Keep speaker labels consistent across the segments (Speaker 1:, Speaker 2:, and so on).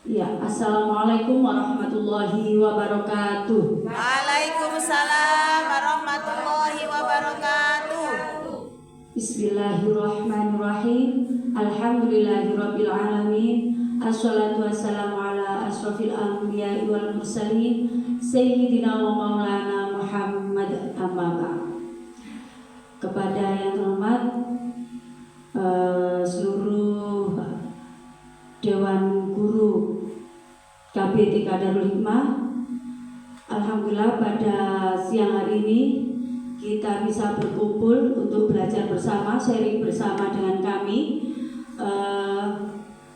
Speaker 1: Ya, Assalamualaikum warahmatullahi wabarakatuh.
Speaker 2: Waalaikumsalam warahmatullahi wabarakatuh.
Speaker 1: Bismillahirrahmanirrahim. Alhamdulillahirabbil alamin. Assalatu wassalamu ala asrofil anbiya'i wal mursalin sayyidina wa maulana Muhammad amma ba'd. Kepada yang terhormat seluruh Dewan Guru KBT Darul Hikmah, alhamdulillah pada siang hari ini kita bisa berkumpul untuk belajar bersama, sharing bersama dengan kami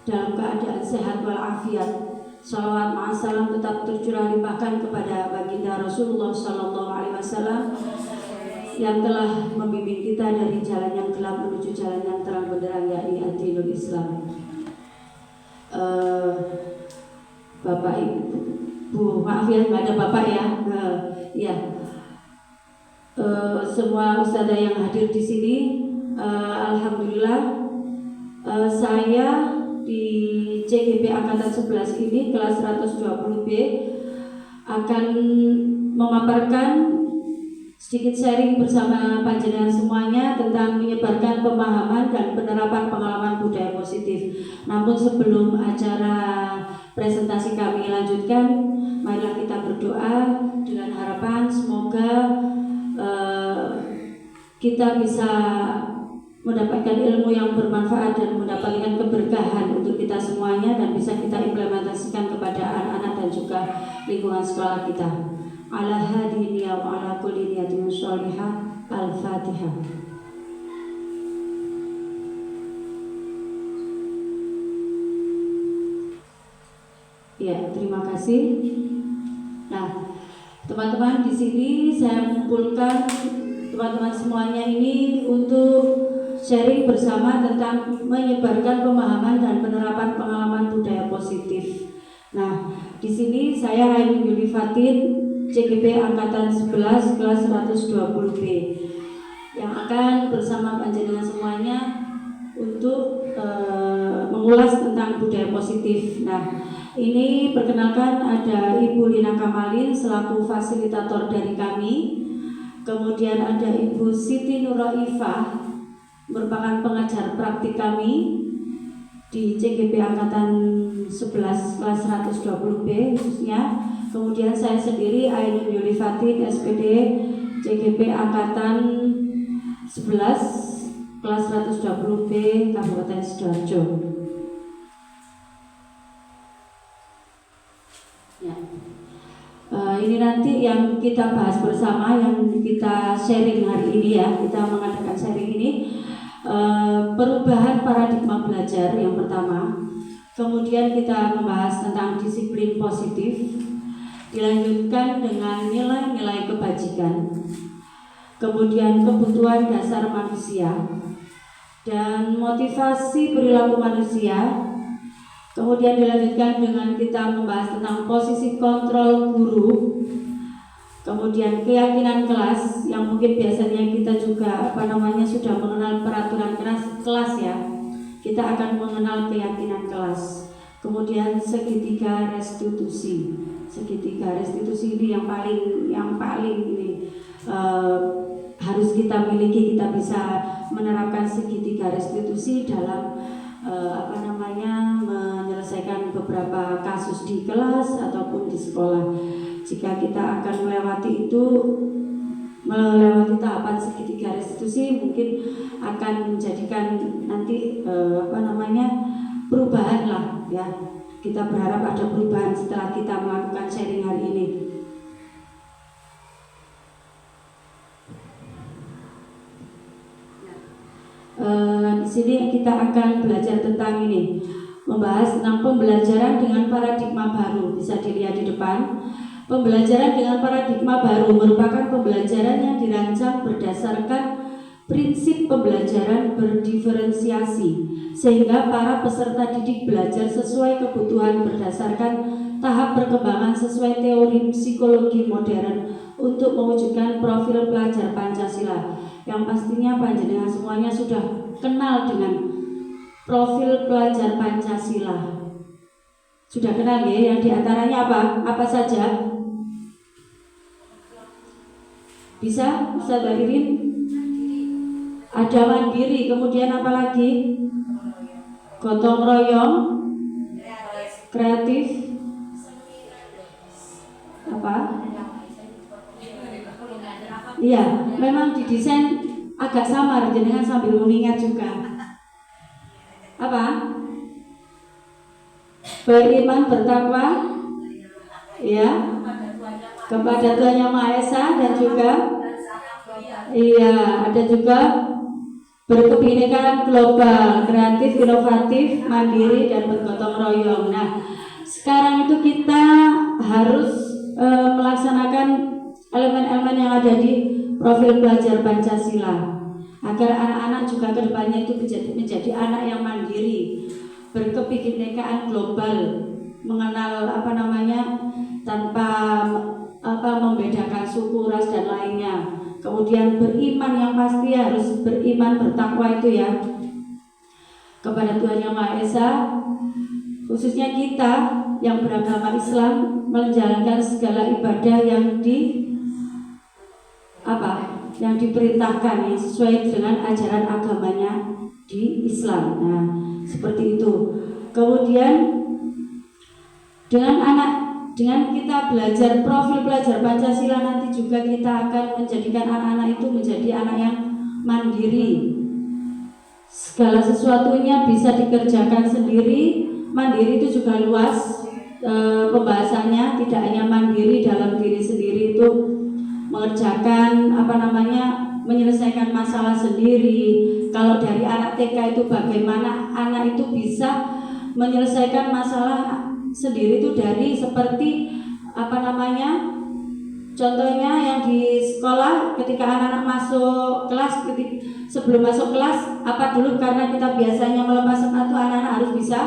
Speaker 1: dalam keadaan sehat walafiat. Shalawat ma'asalam tetap tercurah limpahkan kepada baginda Rasulullah Sallallahu Alaihi Wasallam yang telah membimbing kita dari jalan yang gelap menuju jalan yang terang benderang, yakni ad-dinul Islam. Bapak Ibu, maaf ya nggak ada Bapak ya. Semua ustazah yang hadir di sini, alhamdulillah saya di CGP Angkatan 11 ini kelas 120B akan memaparkan sedikit sharing bersama panjenengan semuanya tentang menyebarkan pemahaman dan penerapan pengalaman budaya positif. Namun sebelum acara presentasi kami lanjutkan, marilah kita berdoa dengan harapan semoga kita bisa mendapatkan ilmu yang bermanfaat dan mendapatkan keberkahan untuk kita semuanya dan bisa kita implementasikan kepada anak-anak dan juga lingkungan sekolah kita. Ala hadhihi wa ala kulli niyatin shalihah. Al-Fatihah. Ya, terima kasih. Nah, teman-teman di sini saya mengumpulkan teman-teman semuanya ini untuk sharing bersama tentang menyebarkan pemahaman dan penerapan pengalaman budaya positif. Nah, di sini saya Ainun Yuli Fatin, CGP Angkatan 11 kelas 120B yang akan bersama panjenengan semuanya untuk mengulas tentang budaya positif. Nah, ini perkenalkan ada Ibu Lina Kamalin selaku fasilitator dari kami. Kemudian ada Ibu Siti Nuraifah merupakan pengajar praktik kami di CGP Angkatan 11 kelas 120B khususnya. Kemudian saya sendiri Ainun Yuli Fatin SPD CGP Angkatan 11 kelas 120B Kabupaten Sidoarjo. Ya. Ini nanti yang kita bahas bersama, yang kita sharing hari ini ya, kita mengadakan sharing ini perubahan paradigma belajar yang pertama. Kemudian kita membahas tentang disiplin positif, dilanjutkan dengan nilai-nilai kebajikan, kemudian kebutuhan dasar manusia dan motivasi perilaku manusia. Kemudian dilanjutkan dengan kita membahas tentang posisi kontrol guru, kemudian keyakinan kelas yang mungkin biasanya kita juga sudah mengenal peraturan kelas ya. Kita akan mengenal keyakinan kelas. Kemudian segitiga restitusi. Segitiga restitusi ini yang paling ini harus kita miliki. Kita bisa menerapkan segitiga restitusi dalam menyelesaikan beberapa kasus di kelas ataupun di sekolah. Jika kita akan melewati tahapan segitiga restitusi, mungkin akan menjadikan nanti perubahan lah ya. Kita berharap ada perubahan setelah kita melakukan sharing hari ini. Di sini kita akan belajar tentang ini, membahas tentang pembelajaran dengan paradigma baru. Bisa dilihat di depan. Pembelajaran dengan paradigma baru merupakan pembelajaran yang dirancang berdasarkan prinsip pembelajaran berdiferensiasi, sehingga para peserta didik belajar sesuai kebutuhan berdasarkan tahap perkembangan sesuai teori psikologi modern untuk mewujudkan profil pelajar Pancasila. Yang pastinya panjenengan semuanya sudah kenal dengan profil pelajar Pancasila. Sudah kenal ya, yang diantaranya apa? Apa saja? Bisa Mbak Irin? Ada mandiri, kemudian apa lagi? Gotong royong, kreatif, apa? Iya, memang didesain agak samar, jenengan sambil mengingat juga. Apa? Beriman, bertakwa, ya, kepada Tuhan Yang Maha Esa, dan juga, iya, ada juga berkebinekaan global, kreatif, inovatif, mandiri, dan bergotong royong. Nah, sekarang itu kita harus melaksanakan elemen-elemen yang ada di profil belajar Pancasila agar anak-anak juga kedepannya itu menjadi anak yang mandiri, berkebinekaan global, mengenal tanpa membedakan suku, ras, dan lainnya. Kemudian beriman, yang pasti harus beriman, bertakwa itu ya kepada Tuhan Yang Maha Esa, khususnya kita yang beragama Islam menjalankan segala ibadah yang diperintahkan yang sesuai dengan ajaran agamanya di Islam. Nah, seperti itu. Kemudian dengan kita belajar profil belajar Pancasila, nanti juga kita akan menjadikan anak-anak itu menjadi anak yang mandiri. Segala sesuatunya bisa dikerjakan sendiri. Mandiri itu juga luas pembahasannya, tidak hanya mandiri dalam diri sendiri itu mengerjakan menyelesaikan masalah sendiri. Kalau dari anak TK itu bagaimana anak itu bisa menyelesaikan masalah sendiri itu dari seperti contohnya yang di sekolah ketika anak-anak masuk kelas, sebelum masuk kelas apa dulu, karena kita biasanya melepas sepatu, anak-anak harus bisa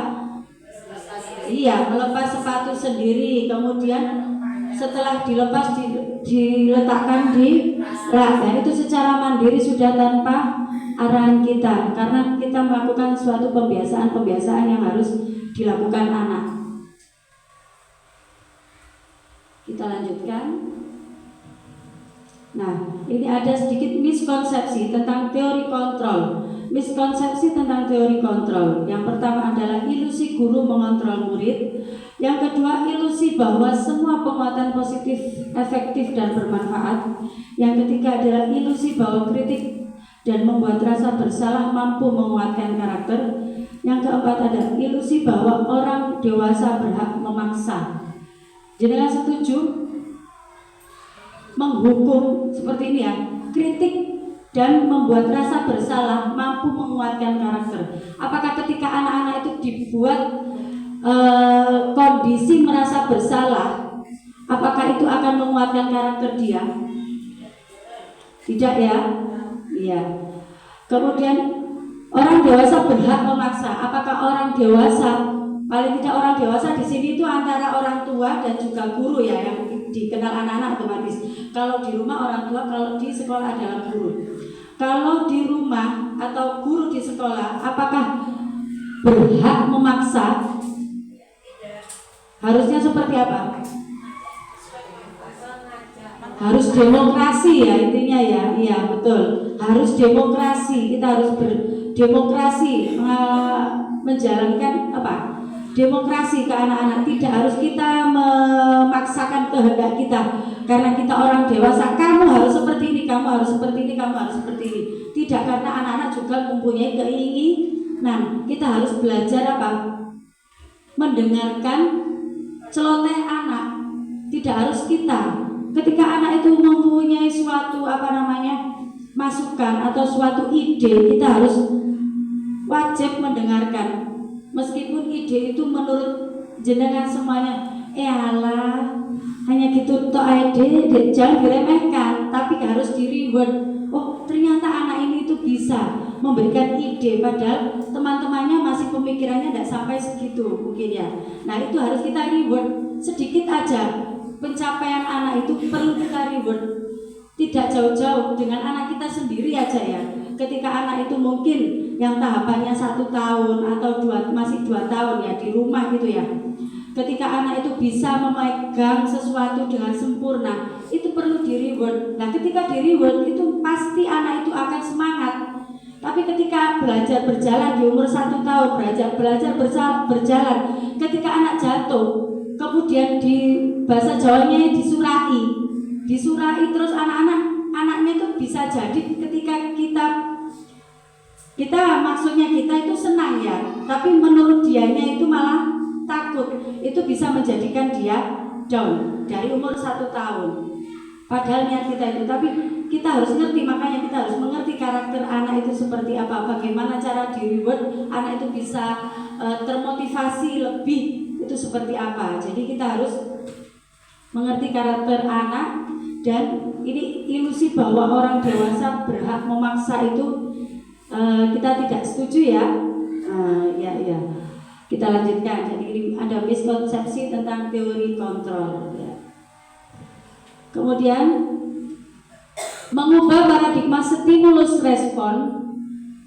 Speaker 1: melepas sepatu sendiri, kemudian setelah dilepas diletakkan di rak. Dan itu secara mandiri sudah tanpa arahan kita, karena kita melakukan suatu pembiasaan yang harus dilakukan anak. Kita lanjutkan. Nah, ini ada sedikit miskonsepsi tentang teori kontrol. Miskonsepsi tentang teori kontrol. Yang pertama adalah ilusi guru mengontrol murid. Yang kedua, ilusi bahwa semua penguatan positif efektif dan bermanfaat. Yang ketiga adalah ilusi bahwa kritik dan membuat rasa bersalah mampu menguatkan karakter. Yang keempat adalah ilusi bahwa orang dewasa berhak memaksa. Jenengan setuju menghukum seperti ini ya, kritik dan membuat rasa bersalah mampu menguatkan karakter? Apakah ketika anak-anak itu dibuat kondisi merasa bersalah, apakah itu akan menguatkan karakter dia? Tidak ya? Iya. Kemudian orang dewasa berhak memaksa. Apakah orang dewasa, paling tidak orang dewasa di sini itu antara orang tua dan juga guru ya, yang dikenal anak-anak otomatis. Kalau di rumah orang tua, kalau di sekolah adalah guru. Kalau di rumah atau guru di sekolah, apakah berhak memaksa? Harusnya seperti apa? Harus demokrasi ya intinya ya. Iya betul, harus demokrasi. Kita harus berdemokrasi, menjalankan demokrasi ke anak-anak. Tidak harus kita memaksakan kehendak kita karena kita orang dewasa. Kamu harus seperti ini, kamu harus seperti ini, kamu harus seperti ini. Tidak, karena anak-anak juga mempunyai keinginan. Kita harus belajar mendengarkan celoteh anak. Tidak harus kita. Ketika anak itu mempunyai suatu masukan atau suatu ide, kita harus wajib mendengarkan. Meskipun ide itu menurut jenengan semuanya alah hanya gitu toh ide, jangan diremehkan, tapi harus di-reward. Oh, ternyata anak ini itu bisa memberikan ide, padahal teman-temannya masih pemikirannya tidak sampai segitu mungkin ya. Nah, itu harus kita reward sedikit aja. Pencapaian anak itu perlu kita reward. Tidak jauh-jauh dengan anak kita sendiri aja ya. Ketika anak itu mungkin yang tahapannya 1 tahun atau masih 2 tahun ya di rumah gitu ya. ketika anak itu bisa memegang sesuatu dengan sempurna, itu perlu di reward. Nah, ketika di reward itu pasti anak itu akan semangat. Tapi ketika belajar berjalan di umur 1 tahun, belajar berjalan, ketika anak jatuh, kemudian di bahasa Jawanya disurai terus anaknya itu bisa jadi ketika kita maksudnya kita itu senang ya, tapi menurut dianya itu malah takut. Itu bisa menjadikan dia down dari umur 1 tahun. Padahal niat kita itu, tapi kita harus ngerti, makanya kita harus mengerti karakter anak itu seperti apa, bagaimana cara di reward anak itu bisa termotivasi lebih, itu seperti apa. Jadi kita harus mengerti karakter anak. Dan ini ilusi bahwa orang dewasa berhak memaksa itu kita tidak setuju ya. Ya. Kita lanjutkan. Jadi ini ada miskonsepsi tentang teori kontrol ya. Kemudian mengubah paradigma stimulus respon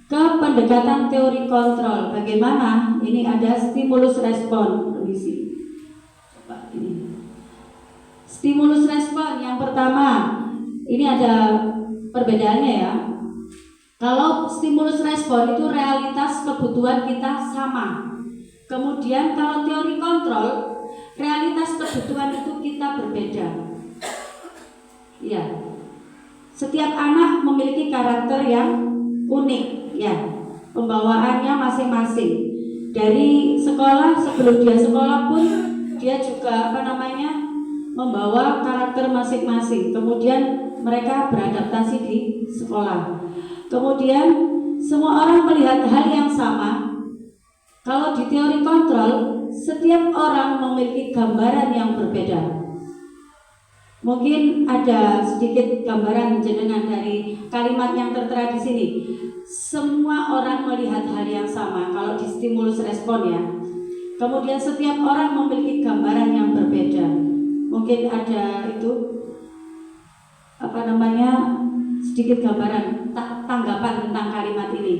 Speaker 1: ke pendekatan teori kontrol. Bagaimana? Ini ada stimulus respon. Permisi. Coba ini. Stimulus respon yang pertama, ini ada perbedaannya ya. Kalau stimulus respon itu realitas kebutuhan kita sama. Kemudian kalau teori kontrol, realitas kebutuhan itu kita berbeda. Ya. Setiap anak memiliki karakter yang unik ya. Pembawaannya masing-masing. Dari sekolah, sebelum dia sekolah pun dia juga membawa karakter masing-masing. Kemudian mereka beradaptasi di sekolah. Kemudian semua orang melihat hal yang sama. Kalau di teori kontrol, setiap orang memiliki gambaran yang berbeda. Mungkin ada sedikit gambaran jenengan dari kalimat yang tertera di sini. Semua orang melihat hal yang sama kalau di stimulus respon ya. Kemudian setiap orang memiliki gambaran yang berbeda. Mungkin ada itu sedikit gambaran tanggapan tentang kalimat ini.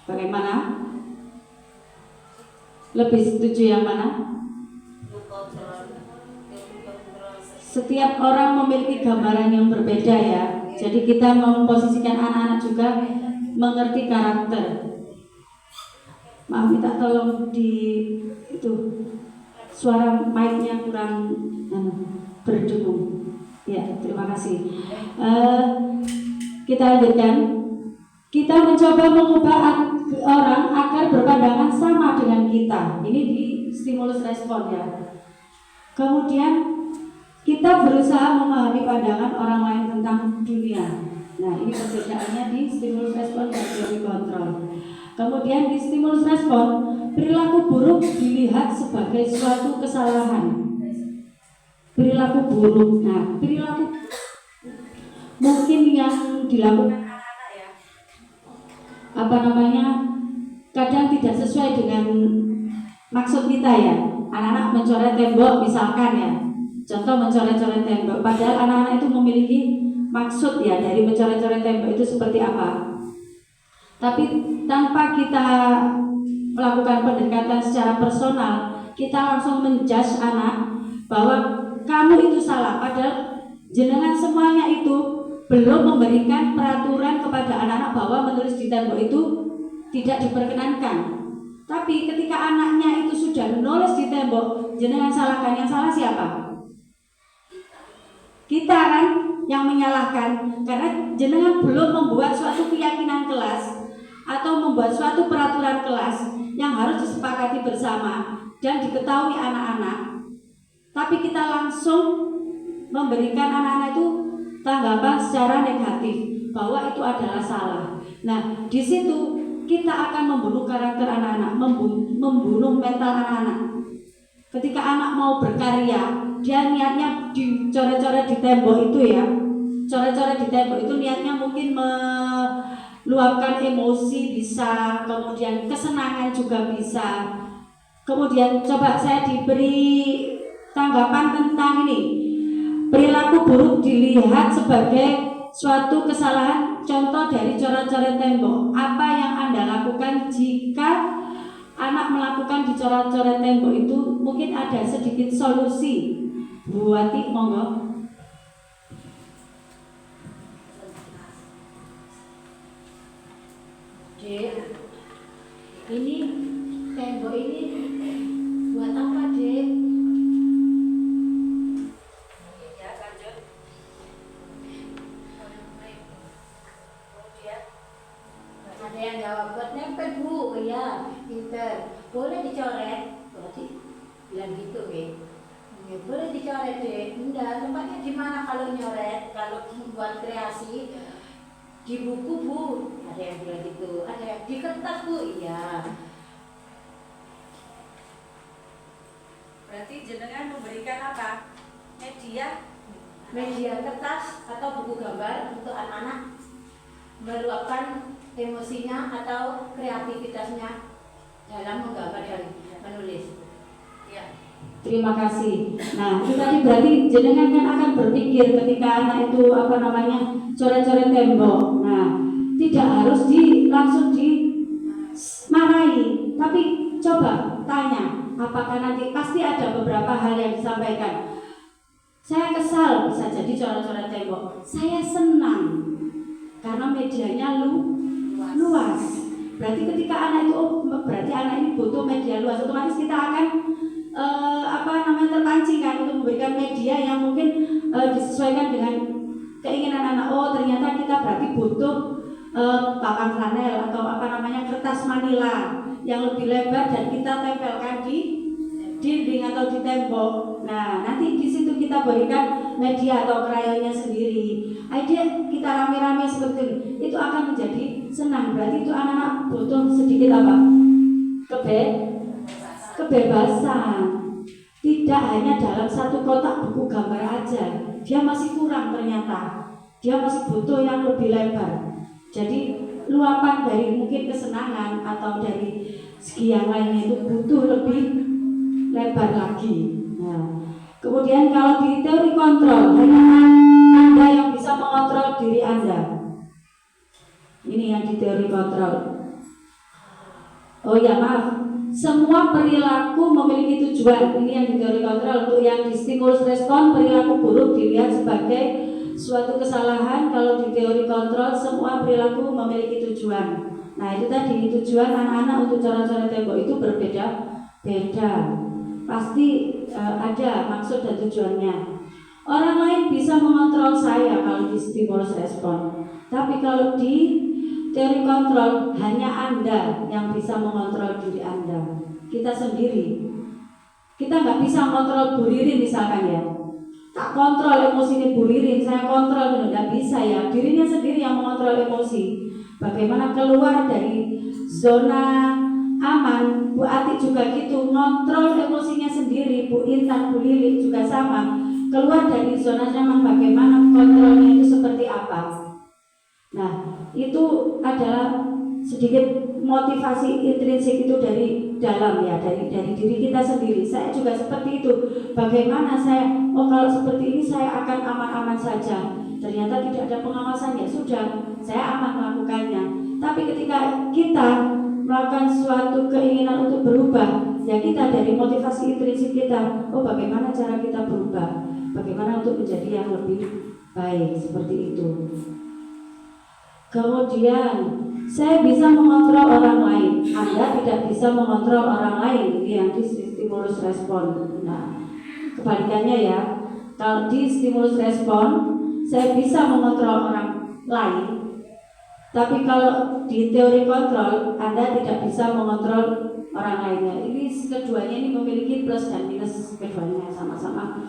Speaker 1: Bagaimana? Lebih setuju yang mana? Setiap orang memiliki gambaran yang berbeda ya. Jadi kita memposisikan anak-anak juga mengerti karakter. Maaf, minta tolong di itu suara mic-nya kurang berdengung. Ya, terima kasih. Kita lanjutkan. Kita mencoba mengubah orang agar berpandangan sama dengan kita. Ini di stimulus respon ya. Kemudian kita berusaha memahami pandangan orang lain tentang dunia. Nah, ini perbedaannya di stimulus respon dan teori kontrol. Kemudian di stimulus respon, perilaku buruk dilihat sebagai suatu kesalahan. Perilaku buruk. Nah, perilaku mungkin yang dilakukan anak-anak ya. Kadang tidak sesuai dengan maksud kita ya. Anak-anak mencoret tembok misalkan ya. Contoh mencoret-coret tembok, padahal anak-anak itu memiliki maksud ya dari mencoret-coret tembok itu seperti apa. Tapi tanpa kita melakukan pendekatan secara personal, kita langsung menjudge anak bahwa kamu itu salah, padahal jenengan semuanya itu belum memberikan peraturan kepada anak-anak bahwa menulis di tembok itu tidak diperkenankan. Tapi ketika anaknya itu sudah menulis di tembok, jenengan salahkan, yang salah siapa? Kita kan yang menyalahkan, karena jenengan belum membuat suatu keyakinan kelas atau membuat suatu peraturan kelas yang harus disepakati bersama dan diketahui anak-anak. Tapi kita langsung memberikan anak-anak itu tanggapan secara negatif bahwa itu adalah salah. Nah, di situ kita akan membunuh karakter anak-anak, membunuh mental anak-anak. Ketika anak mau berkarya, dia niatnya dicoret-coret di tembok itu ya. Coret-coret di tembok itu niatnya mungkin meluapkan emosi bisa, kemudian kesenangan juga bisa. Kemudian coba saya diberi tanggapan tentang ini. Perilaku buruk dilihat sebagai suatu kesalahan. Contoh dari coret-coret tembok. Apa yang Anda lakukan jika anak melakukan di coret-coret tembok itu mungkin ada sedikit solusi. Bu Wati, monggo.
Speaker 3: Dek, ini tembok ini buat apa, Dek?
Speaker 2: Ya, lanjut.
Speaker 3: Ada yang jawab buat nempel, Bu. Oh, ya, pinter. Boleh dicoret? Berarti bilang gitu, ya, boleh dicoret, Dek. Enggak, tempatnya di mana kalau nyoret? Kalau buat kreasi di buku, Bu. Ada yang bilang gitu. Ada yang di kertas, Bu. Iya.
Speaker 2: Berarti jenengan memberikan apa?
Speaker 3: Media kertas atau buku gambar untuk anak-anak meluapkan emosinya atau kreativitasnya dalam menggambar dan menulis.
Speaker 2: Ya.
Speaker 1: Terima kasih. Nah, itu tadi berarti jenengan kan akan berpikir ketika anak itu coret-coret tembok. Nah, tidak harus langsung dimarahi, tapi coba tanya, apakah nanti pasti ada beberapa hal yang disampaikan. Saya kesal bisa jadi coret-coret tembok. Saya senang karena medianya luas. Berarti ketika anak itu berarti anak ini butuh media luas, otomatis kita akan terpancing kan untuk memberikan media yang mungkin disesuaikan dengan keinginan anak. Oh, ternyata kita berarti butuh papan flanel atau kertas manila yang lebih lebar dan kita tempelkan di dinding atau di tembok. Nah, nanti di situ kita berikan media atau krayonnya sendiri. Ide kita rame-rame seperti ini, itu akan menjadi senang. Berarti itu anak-anak butuh sedikit apa? Kebebasan. Tidak hanya dalam satu kotak buku gambar aja. Dia masih kurang ternyata. Dia masih butuh yang lebih lebar. Jadi luapan dari mungkin kesenangan atau dari segi yang lainnya itu butuh lebih lebar lagi. Nah, kemudian kalau di teori kontrol, hanya Anda yang bisa mengontrol diri Anda. Ini yang di teori kontrol. Oh ya, maaf. Semua perilaku memiliki tujuan. Ini yang di teori kontrol. Untuk yang di stimulus respon, perilaku buruk dilihat sebagai suatu kesalahan. Kalau di teori kontrol, semua perilaku memiliki tujuan. Nah, itu tadi tujuan anak-anak untuk coret-coret tembok itu berbeda-beda. Pasti ada maksud dan tujuannya. Orang lain bisa mengontrol saya kalau di stimulus respon. Tapi kalau di teori kontrol, hanya Anda yang bisa mengontrol diri Anda. Kita sendiri. Kita nggak bisa mengontrol Bu Ririn misalkan ya. Tak kontrol emosi ini Bu Ririn, saya kontrol, nggak bisa ya. Dirinya sendiri yang mengontrol emosi. Bagaimana keluar dari zona aman? Bu Ati juga gitu, ngontrol emosinya sendiri. Bu Intan, Bu Lili juga sama. Keluar dari zona nyaman, bagaimana kontrolnya itu seperti apa? Nah, itu adalah sedikit motivasi intrinsik itu dari dalam ya, dari diri kita sendiri. Saya juga seperti itu. Bagaimana saya, kalau seperti ini saya akan aman-aman saja. Ternyata tidak ada pengawasan, ya sudah, saya aman melakukannya. Tapi ketika kita melakukan suatu keinginan untuk berubah, ya kita dari motivasi intrinsik kita, bagaimana cara kita berubah, bagaimana untuk menjadi yang lebih baik, seperti itu. Kemudian saya bisa mengontrol orang lain, Anda tidak bisa mengontrol orang lain. Ini yang di stimulus respon. Nah, kebalikannya ya, kalau di stimulus respon saya bisa mengontrol orang lain, tapi kalau di teori kontrol Anda tidak bisa mengontrol orang lainnya. Ini keduanya ini memiliki plus dan minus, keduanya sama-sama.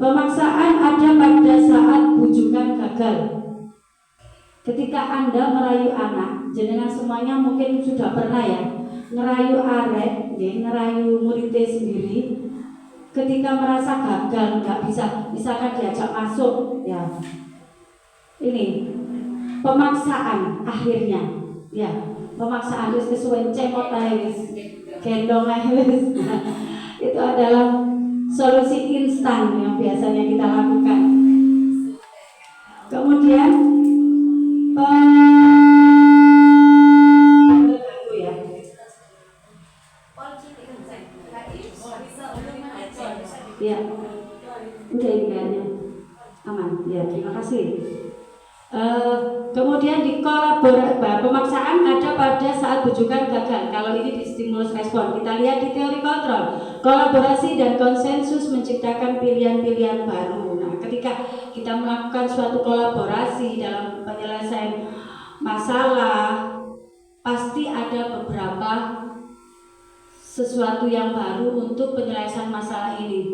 Speaker 1: Pemaksaan ada pada saat bujukan gagal. Ketika Anda merayu anak, jenengan semuanya mungkin sudah pernah ya ngerayu arek, ngerayu muridnya sendiri. Ketika merasa gagal, nggak bisa, misalkan diajak masuk, ya ini pemaksaan akhirnya, ya pemaksaan wis kesuwen cemot ae wis gendong ae wis. Itu adalah solusi instan yang biasanya kita lakukan. Kemudian pada saat bujukan gagal. Kalau ini di stimulus respon, kita lihat di teori kontrol. Kolaborasi dan konsensus menciptakan pilihan-pilihan baru. Nah, ketika kita melakukan suatu kolaborasi dalam penyelesaian masalah, pasti ada beberapa sesuatu yang baru untuk penyelesaian masalah ini.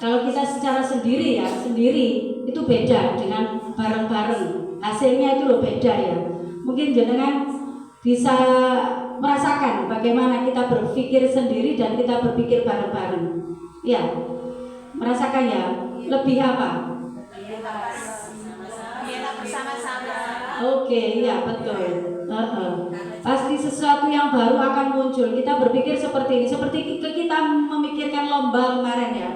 Speaker 1: Kalau kita secara sendiri itu beda dengan bareng-bareng. Hasilnya itu beda ya. Mungkin jenengan bisa merasakan bagaimana kita berpikir sendiri dan kita berpikir bareng-bareng. Ya, merasakan ya. Lebih apa?
Speaker 2: bersama-sama.
Speaker 1: Oke, iya betul. Pasti sesuatu yang baru akan muncul. Kita berpikir seperti ini. Seperti kita memikirkan lomba kemarin ya.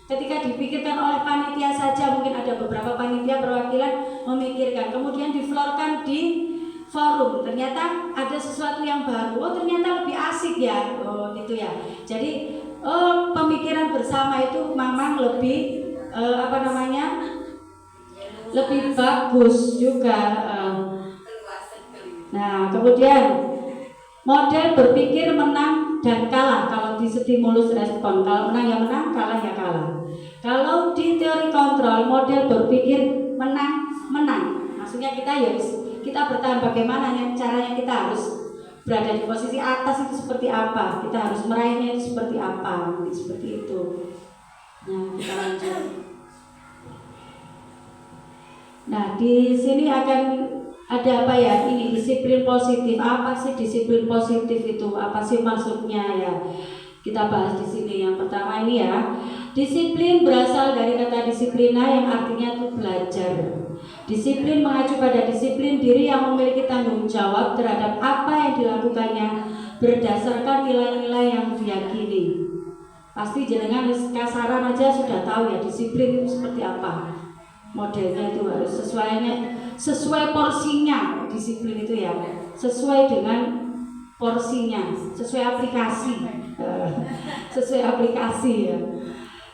Speaker 1: Ketika dipikirkan oleh panitia saja, mungkin ada beberapa panitia perwakilan memikirkan, kemudian diflorkan di forum, ternyata ada sesuatu yang baru. Oh, ternyata lebih asik ya. Oh, gitu ya. Jadi, pemikiran bersama itu memang lebih lebih bagus juga. Nah, kemudian model berpikir menang dan kalah kalau di stimulus respon. Kalau menang ya menang, kalah ya kalah. Kalau di teori kontrol, model berpikir menang. Maksudnya kita bertahan, bagaimana caranya kita harus berada di posisi atas itu seperti apa, kita harus meraihnya itu seperti apa, seperti itu. Nah, kita lanjut. Nah, di sini akan ada apa ya? Ini disiplin positif. Apa sih disiplin positif itu? Apa sih maksudnya ya? Kita bahas di sini. Yang pertama ini ya, disiplin berasal dari kata disiplina yang artinya itu belajar. Disiplin mengacu pada disiplin diri yang memiliki tanggung jawab terhadap apa yang dilakukannya berdasarkan nilai-nilai yang diyakini. Pasti jenengan kasaran aja sudah tahu ya disiplin itu seperti apa. Modelnya itu harus sesuai porsinya. Disiplin itu ya sesuai dengan porsinya, sesuai aplikasi ya.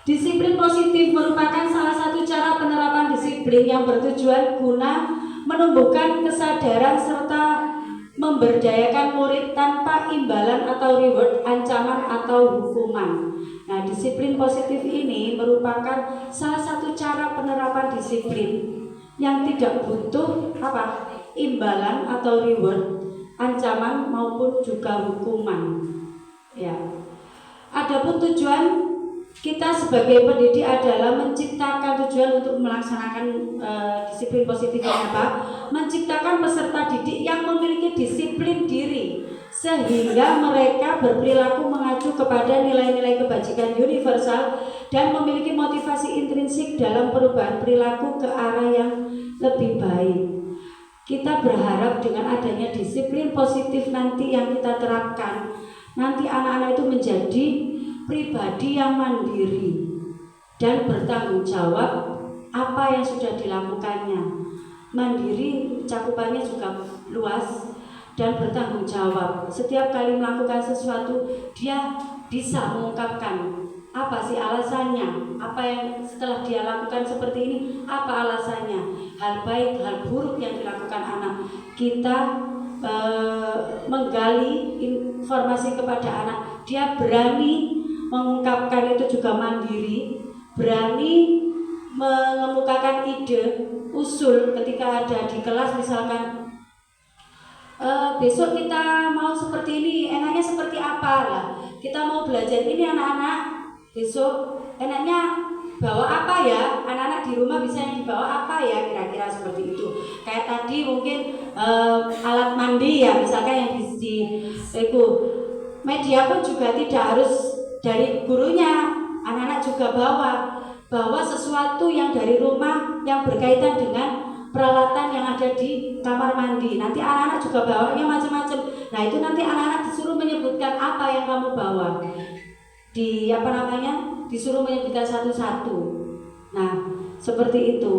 Speaker 1: Disiplin positif merupakan salah satu cara penerapan disiplin yang bertujuan guna menumbuhkan kesadaran serta memberdayakan murid tanpa imbalan atau reward, ancaman atau hukuman. Nah, disiplin positif ini merupakan salah satu cara penerapan disiplin yang tidak butuh imbalan atau reward, ancaman maupun juga hukuman. Ya. Adapun tujuan kita sebagai pendidik adalah menciptakan tujuan untuk melaksanakan disiplin positif ini apa? Menciptakan peserta didik yang memiliki disiplin diri sehingga mereka berperilaku mengacu kepada nilai-nilai kebajikan universal dan memiliki motivasi intrinsik dalam perubahan perilaku ke arah yang lebih baik. Kita berharap dengan adanya disiplin positif nanti yang kita terapkan, nanti anak-anak itu menjadi pribadi yang mandiri dan bertanggung jawab apa yang sudah dilakukannya. Mandiri cakupannya juga luas dan bertanggung jawab. Setiap kali melakukan sesuatu dia bisa mengungkapkan apa sih alasannya, apa yang setelah dia lakukan seperti ini, apa alasannya, hal baik, hal buruk yang dilakukan anak. Kita menggali informasi kepada anak, dia berani mengungkapkan itu juga mandiri, berani mengemukakan ide, usul ketika ada di kelas misalkan besok kita mau seperti ini, enaknya seperti apa lah. Kita mau belajar ini anak-anak, besok enaknya bawa apa ya, anak-anak di rumah bisa yang dibawa apa ya, kira-kira seperti itu. Kayak tadi mungkin alat mandi ya, misalkan yang di itu media pun juga tidak harus dari gurunya, anak-anak juga bawa sesuatu yang dari rumah yang berkaitan dengan peralatan yang ada di kamar mandi. Nanti anak-anak juga bawanya macam-macam. Nah, itu nanti anak-anak disuruh menyebutkan apa yang kamu bawa. Disuruh menyebutkan satu-satu. Nah, seperti itu.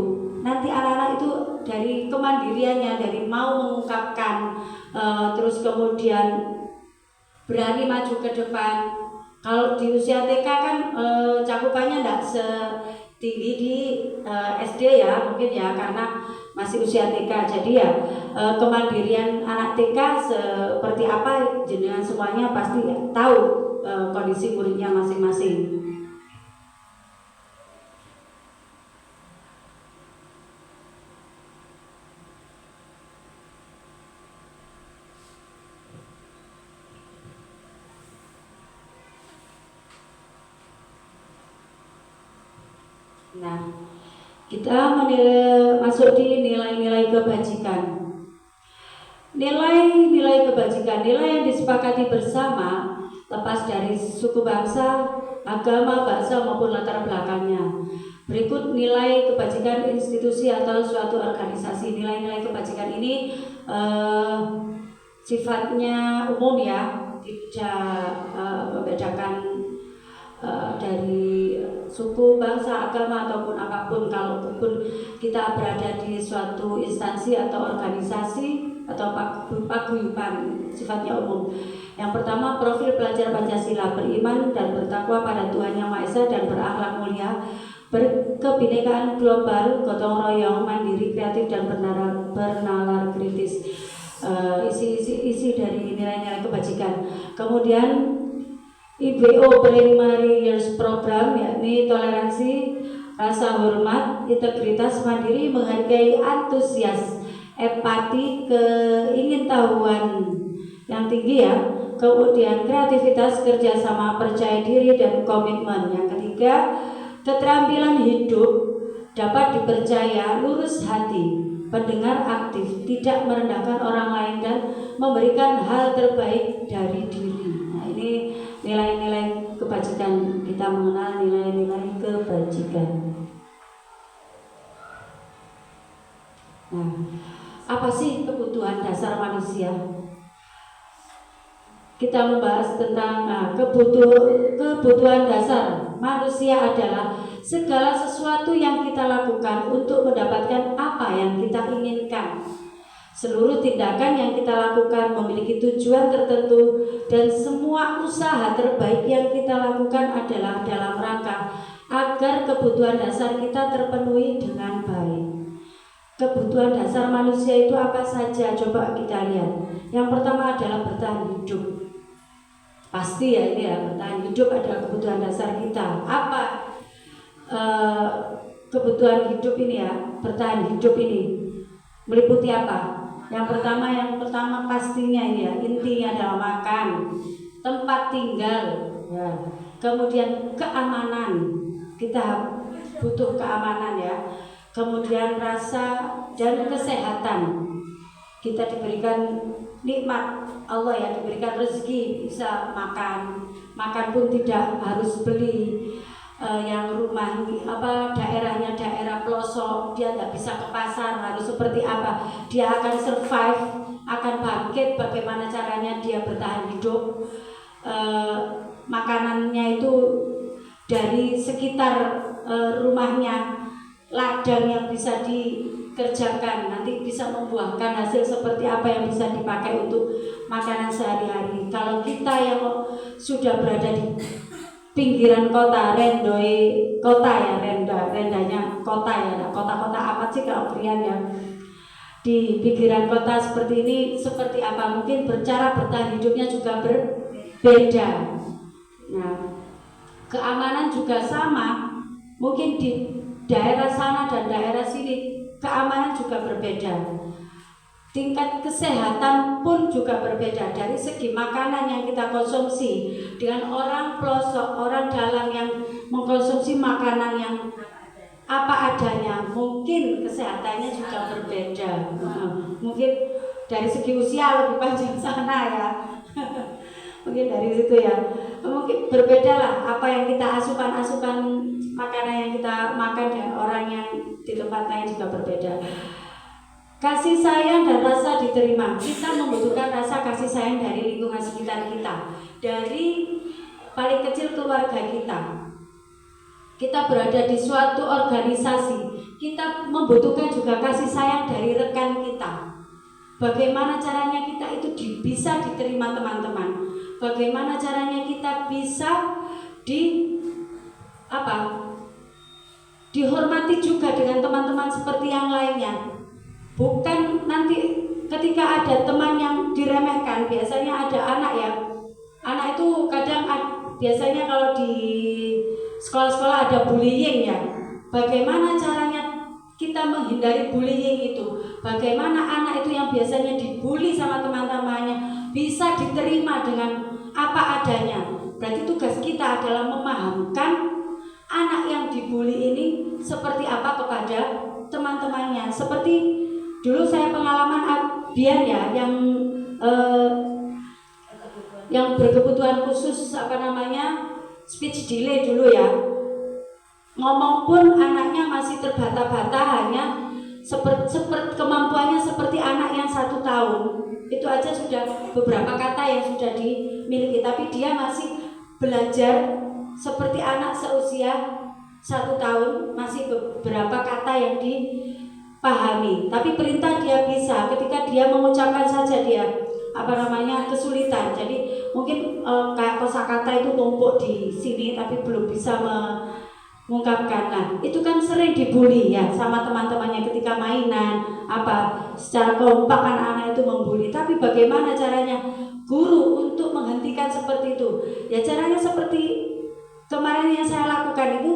Speaker 1: Nanti anak-anak itu dari kemandiriannya, dari mau mengungkapkan, terus kemudian berani maju ke depan. Kalau di usia TK kan cakupannya tidak setinggi di SD ya, mungkin ya, karena masih usia TK. Jadi ya kemandirian anak TK seperti apa jenengan semuanya pasti tahu kondisi muridnya masing-masing. Nah, kita masuk di nilai-nilai kebajikan. Nilai-nilai kebajikan, nilai yang disepakati bersama lepas dari suku bangsa, agama, bahasa maupun latar belakangnya. Berikut nilai kebajikan institusi atau suatu organisasi. Nilai-nilai kebajikan ini sifatnya umum ya, tidak membedakan dari suku, bangsa, agama ataupun apapun. Kalaupun kita berada di suatu instansi atau organisasi atau paguyuban, sifatnya umum. Yang pertama, profil pelajar Pancasila: beriman dan bertakwa pada Tuhan Yang Maha Esa dan berakhlak mulia, berkebinekaan global, gotong royong, mandiri, kreatif dan bernalar kritis. Isi dari nilai-nilai kebajikan. Kemudian IBO Primary Years Program, yakni toleransi, rasa hormat, integritas, mandiri, menghargai, antusias, empati, keingintahuan yang tinggi ya. Kemudian kreativitas, kerjasama, percaya diri dan komitmen. Yang ketiga, keterampilan hidup, dapat dipercaya, lurus hati, pendengar aktif, tidak merendahkan orang lain dan memberikan hal terbaik dari diri. Nah, ini nilai-nilai kebajikan. Kita mengenal nilai-nilai kebajikan. Nah, apa sih kebutuhan dasar manusia? Kita membahas tentang kebutuhan dasar manusia adalah segala sesuatu yang kita lakukan untuk mendapatkan apa yang kita inginkan. Seluruh tindakan yang kita lakukan memiliki tujuan tertentu dan semua usaha terbaik yang kita lakukan adalah dalam rangka agar kebutuhan dasar kita terpenuhi dengan baik. Kebutuhan dasar manusia itu apa saja? Coba kita lihat. Yang pertama adalah bertahan hidup. Pasti ya, ini ya, bertahan hidup adalah kebutuhan dasar kita. Apa kebutuhan hidup ini ya? Bertahan hidup ini meliputi apa? Yang pertama pastinya ini ya, intinya adalah makan, tempat tinggal, ya. Kemudian keamanan, kita butuh keamanan ya. Kemudian rasa dan kesehatan, kita diberikan nikmat Allah ya, diberikan rezeki, bisa makan pun tidak harus beli. Yang rumah daerahnya daerah pelosok, dia tidak bisa ke pasar, harus seperti apa? Dia akan survive, akan bangkit. Bagaimana caranya dia bertahan hidup? Makanannya itu dari sekitar rumahnya, ladang yang bisa dikerjakan, nanti bisa membuahkan hasil seperti apa yang bisa dipakai untuk makanan sehari-hari. Kalau kita yang sudah berada di pinggiran kota, rendanya kota ya, kota-kota apa sih kalau Brian ya, di pinggiran kota seperti ini, seperti apa? Mungkin cara bertahan hidupnya juga berbeda. Nah, keamanan juga sama, mungkin di daerah sana dan daerah sini keamanan juga berbeda. Tingkat kesehatan pun juga berbeda dari segi makanan yang kita konsumsi dengan orang pelosok, orang dalam yang mengkonsumsi makanan yang apa adanya, mungkin kesehatannya juga berbeda. Mungkin dari segi usia lebih panjang sana ya. Mungkin dari situ ya. Mungkin berbeda lah apa yang kita asupan makanan yang kita makan dan orang yang di tempat lain juga berbeda. Kasih sayang dan rasa diterima. Kita membutuhkan rasa kasih sayang dari lingkungan sekitar kita, dari paling kecil keluarga kita. Kita berada di suatu organisasi, kita membutuhkan juga kasih sayang dari rekan kita. Bagaimana caranya kita itu bisa diterima teman-teman? Bagaimana caranya kita bisa dihormati juga dengan teman-teman seperti yang lainnya? Bukan nanti ketika ada teman yang diremehkan, biasanya ada anak itu kadang biasanya kalau di sekolah-sekolah ada bullying ya. Bagaimana caranya kita menghindari bullying itu? Bagaimana anak itu yang biasanya dibully sama teman-temannya bisa diterima dengan apa adanya? Berarti tugas kita adalah memahamkan anak yang dibully ini seperti apa kepada teman-temannya. Seperti dulu saya pengalaman Bian ya, yang berkebutuhan khusus speech delay dulu ya. Ngomong pun anaknya masih terbata-bata, hanya seperti kemampuannya seperti anak yang 1 tahun. Itu aja sudah beberapa kata yang sudah dimiliki, tapi dia masih belajar seperti anak seusia 1 tahun, masih beberapa kata yang dipahami. Tapi perintah dia bisa, ketika dia mengucapkan saja dia kesulitan. Jadi mungkin kayak kosakata itu tumpuk di sini tapi belum bisa mengungkapkan. Nah, itu kan sering dibully ya sama teman-temannya ketika mainan secara kompak anak-anak itu membuli. Tapi bagaimana caranya guru untuk menghentikan seperti itu? Ya caranya seperti kemarin yang saya lakukan itu,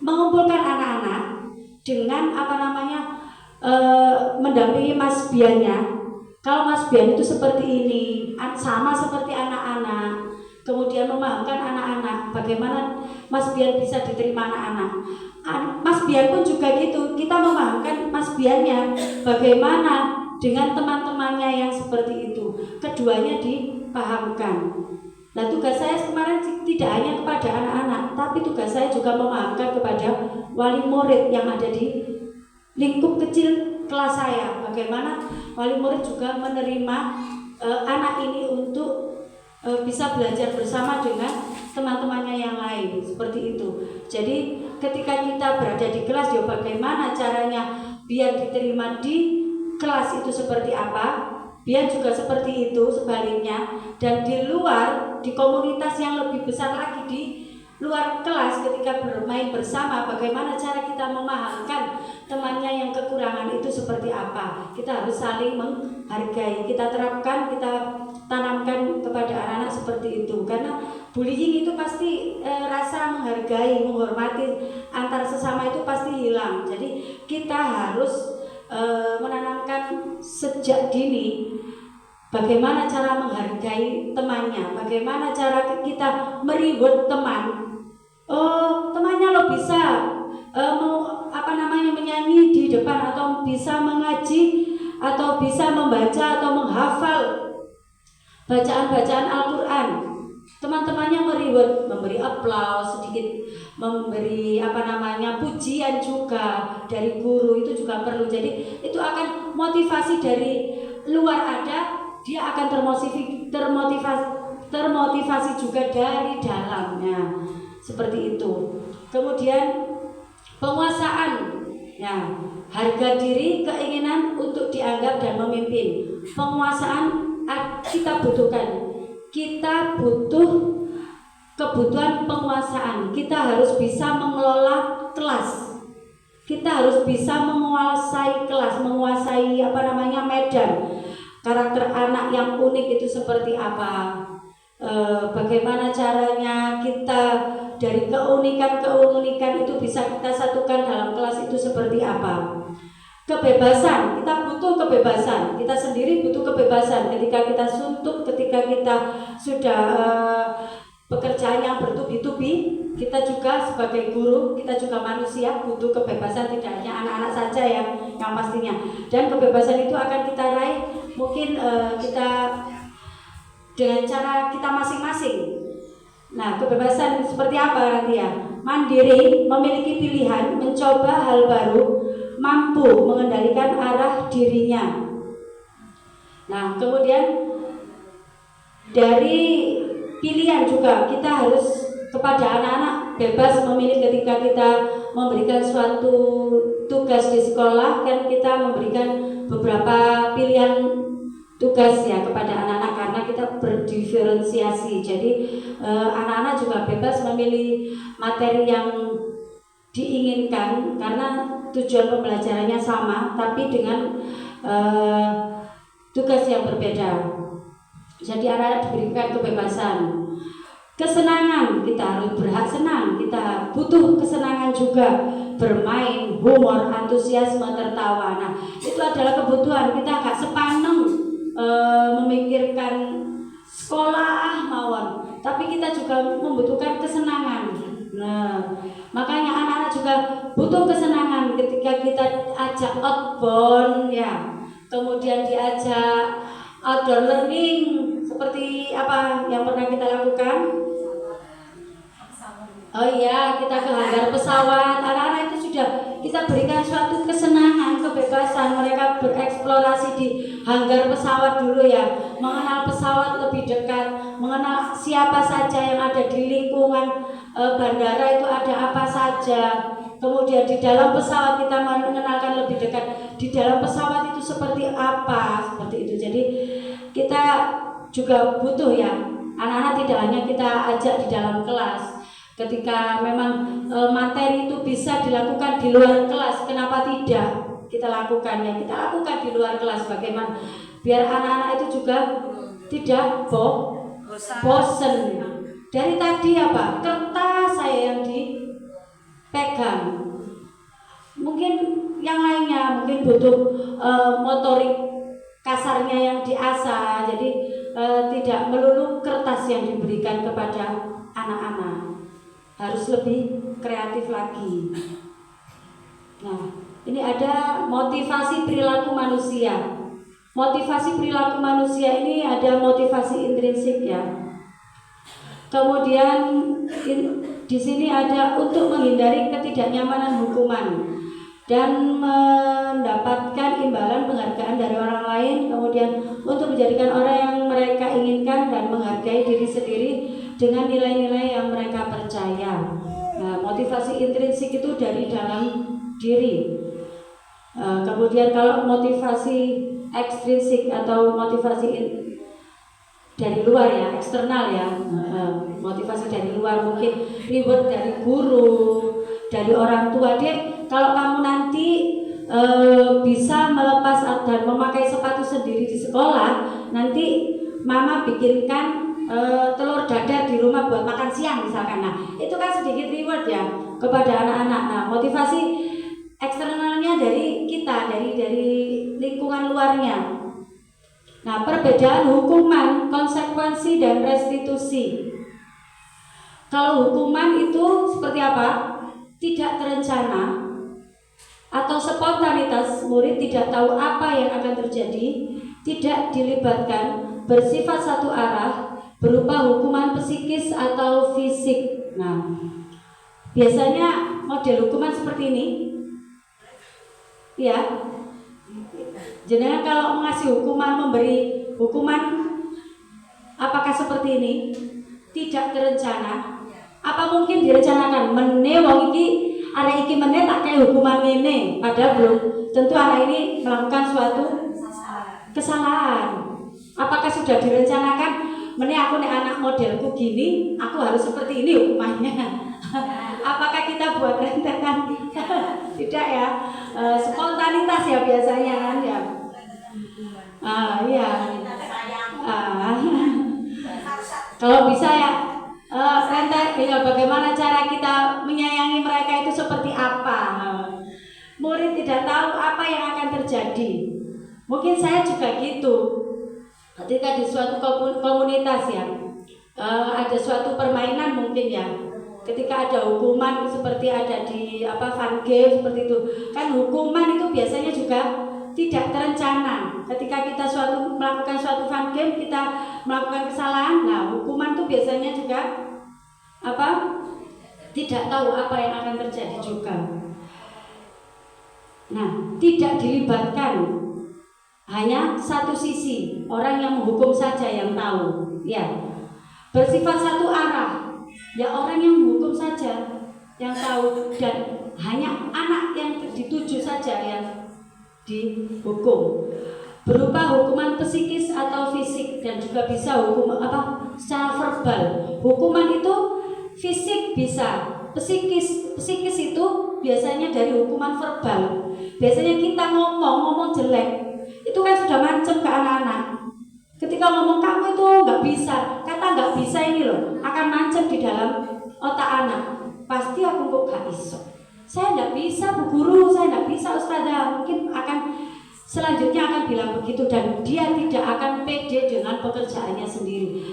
Speaker 1: mengumpulkan anak-anak dengan mendampingi Mas Biannya. Kalau Mas Bian itu seperti ini, sama seperti anak-anak, kemudian memahamkan anak-anak bagaimana Mas Bian bisa diterima anak-anak. Mas Bian pun juga gitu, kita memahamkan Mas Biannya bagaimana dengan teman-temannya yang seperti itu. Keduanya dipahamkan. Nah, tugas saya kemarin tidak hanya kepada anak-anak, tapi tugas saya juga memahamkan kepada wali murid yang ada di lingkup kecil kelas saya. Bagaimana wali murid juga menerima anak ini untuk bisa belajar bersama dengan teman-temannya yang lain, seperti itu. Jadi ketika kita berada di kelas, ya bagaimana caranya biar diterima di kelas itu seperti apa, biar juga seperti itu sebaliknya. Dan di luar, di komunitas yang lebih besar lagi, di luar kelas ketika bermain bersama, bagaimana cara kita memahamkan temannya yang kekurangan itu seperti apa. Kita harus saling menghargai, kita terapkan, kita tanamkan kepada anak-anak seperti itu. Karena bullying itu pasti rasa menghargai, menghormati antar sesama itu pasti hilang. Jadi kita harus menanamkan sejak dini bagaimana cara menghargai temannya, bagaimana cara kita mereward teman. Temannya lo bisa menyanyi di depan, atau bisa mengaji, atau bisa membaca atau menghafal bacaan-bacaan Al-Quran. Teman-temannya mereward, memberi aplaus sedikit, memberi pujian juga dari guru, itu juga perlu. Jadi itu akan motivasi dari luar ada, dia akan termotivasi juga dari dalamnya, seperti itu. Kemudian penguasaan, ya, harga diri, keinginan untuk dianggap dan memimpin. Penguasaan kita butuhkan. Kita butuh kebutuhan penguasaan. Kita harus bisa mengelola kelas. Kita harus bisa menguasai kelas, menguasai medan. Karakter anak yang unik itu seperti apa? Bagaimana caranya kita dari keunikan itu bisa kita satukan dalam kelas itu seperti apa? Kebebasan, kita butuh kebebasan. Kita sendiri butuh kebebasan. Ketika kita suntuk, ketika kita sudah pekerjaan yang bertubi-tubi, kita juga sebagai guru, kita juga manusia butuh kebebasan. Tidak hanya anak-anak saja yang pastinya. Dan kebebasan itu akan kita raih mungkin kita dengan cara kita masing-masing. Nah, kebebasan seperti apa nanti ya? Mandiri, memiliki pilihan, mencoba hal baru, mampu mengendalikan arah dirinya. Nah, kemudian dari pilihan juga kita harus kepada anak-anak bebas memilih. Ketika kita memberikan suatu tugas di sekolah, kan kita memberikan beberapa pilihan tugas ya kepada anak-anak, karena kita berdiferensiasi. Jadi anak-anak juga bebas memilih materi yang diinginkan karena tujuan pembelajarannya sama, tapi dengan tugas yang berbeda. Jadi anak-anak diberikan kebebasan, kesenangan, kita harus berhak senang, kita butuh kesenangan juga, bermain, humor, antusiasme, tertawa. Nah, itu adalah kebutuhan. Kita agak sepaneng memikirkan sekolah mawon, tapi kita juga membutuhkan kesenangan. Nah, makanya anak-anak juga butuh kesenangan ketika kita ajak outbound ya, kemudian diajak outdoor learning seperti apa yang pernah kita lakukan. Oh iya, kita ke hanggar pesawat. Anak-anak itu sudah kita berikan suatu kesenangan, kebebasan. Mereka bereksplorasi di hanggar pesawat dulu ya, mengenal pesawat lebih dekat, mengenal siapa saja yang ada di lingkungan bandara itu ada apa saja. Kemudian di dalam pesawat kita mengenalkan lebih dekat, di dalam pesawat itu seperti apa, seperti itu. Jadi kita juga butuh ya, anak-anak tidak hanya kita ajak di dalam kelas. Ketika memang materi itu bisa dilakukan di luar kelas, kenapa tidak kita lakukan ya? Kita lakukan di luar kelas, bagaimana biar anak-anak itu juga tidak bosen. Dari tadi apa? Kertas saya yang dipegang. Mungkin yang lainnya mungkin butuh motorik kasarnya yang diasah. Jadi tidak melulu kertas yang diberikan kepada anak-anak, harus lebih kreatif lagi. Nah, ini ada motivasi perilaku manusia. Motivasi perilaku manusia ini ada motivasi intrinsik ya. Kemudian di sini ada untuk menghindari ketidaknyamanan hukuman dan mendapatkan imbalan penghargaan dari orang lain, kemudian untuk menjadikan orang yang mereka inginkan dan menghargai diri sendiri dengan nilai-nilai yang mereka percaya. Nah, motivasi intrinsik itu dari dalam diri. Kemudian kalau motivasi ekstrinsik atau motivasi dari luar ya, eksternal ya, motivasi dari luar mungkin reward dari guru, dari orang tua. Dek, kalau kamu nanti bisa melepas dan memakai sepatu sendiri di sekolah, nanti mama bikinkan telur dadar di rumah buat makan siang misalkan. Nah, itu kan sedikit reward ya kepada anak-anak. Nah, motivasi eksternalnya dari kita, dari lingkungan luarnya. Nah, perbedaan hukuman, konsekuensi dan restitusi. Kalau hukuman itu seperti apa? Tidak terencana atau spontanitas, murid tidak tahu apa yang akan terjadi, tidak dilibatkan, bersifat satu arah, berupa hukuman psikis atau fisik. Nah, biasanya model hukuman seperti ini. Ya. Jenengan kalau mengasih hukuman, memberi hukuman, apakah seperti ini? Tidak terencana. Apa mungkin direncanakan? Mene wong iki, arek iki mene tak kayak hukuman ini. Padahal belum tentu anak ini melakukan suatu kesalahan. Apakah sudah direncanakan? Mene aku nek anak modelku gini, aku harus seperti ini hukumannya. Apakah kita buat rentetan? Tidak ya. Spontanitas ya biasanya kan ya. Iya. Kalau bisa ya rentet ya, bagaimana cara kita menyayangi mereka itu seperti apa. Murid tidak tahu apa yang akan terjadi. Mungkin saya juga gitu. Ketika di suatu komunitas ya, ada suatu permainan mungkin ya. Ketika ada hukuman seperti ada di fun game seperti itu, kan hukuman itu biasanya juga tidak terencana. Ketika kita melakukan suatu fun game, kita melakukan kesalahan, nah hukuman itu biasanya juga tidak tahu apa yang akan terjadi juga. Nah, tidak dilibatkan, hanya satu sisi, orang yang menghukum saja yang tahu, ya. Bersifat satu arah. Ya, orang yang menghukum saja yang tahu, dan hanya anak yang dituju saja yang dihukum. Berupa hukuman psikis atau fisik, dan juga bisa hukum secara verbal. Hukuman itu fisik bisa, Psikis itu biasanya dari hukuman verbal. Biasanya kita ngomong jelek, itu kan sudah mancem ke anak-anak. Ketika ngomong kamu itu nggak bisa, kata nggak bisa ini loh akan mancem di dalam otak anak. Pasti aku kok gak bisa. Saya nggak bisa Bu Guru, saya nggak bisa Ustazah. Mungkin akan selanjutnya akan bilang begitu dan dia tidak akan pede dengan pekerjaannya sendiri.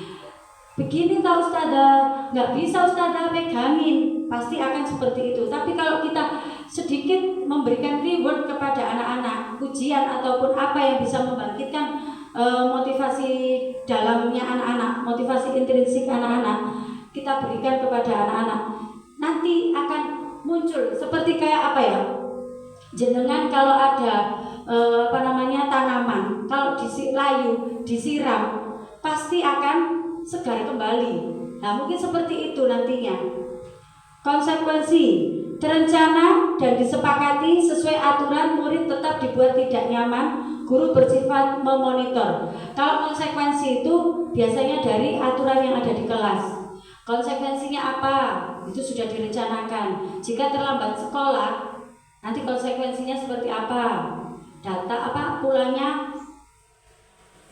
Speaker 1: Begini tahu Ustazah, nggak bisa Ustazah pegangin, pasti akan seperti itu. Tapi kalau kita sedikit memberikan reward kepada anak-anak, pujian ataupun apa yang bisa membangkitkan motivasi dalamnya anak-anak, motivasi intrinsik anak-anak, kita berikan kepada anak-anak, nanti akan muncul seperti kayak apa ya? Jenengan kalau ada tanaman, kalau layu, disiram, pasti akan segar kembali. Nah, mungkin seperti itu nantinya. Konsekuensi terencana dan disepakati sesuai aturan, murid tetap dibuat tidak nyaman, guru bersifat memonitor. Kalau konsekuensi itu biasanya dari aturan yang ada di kelas. Konsekuensinya apa? Itu sudah direncanakan. Jika terlambat sekolah, nanti konsekuensinya seperti apa? Data pulangnya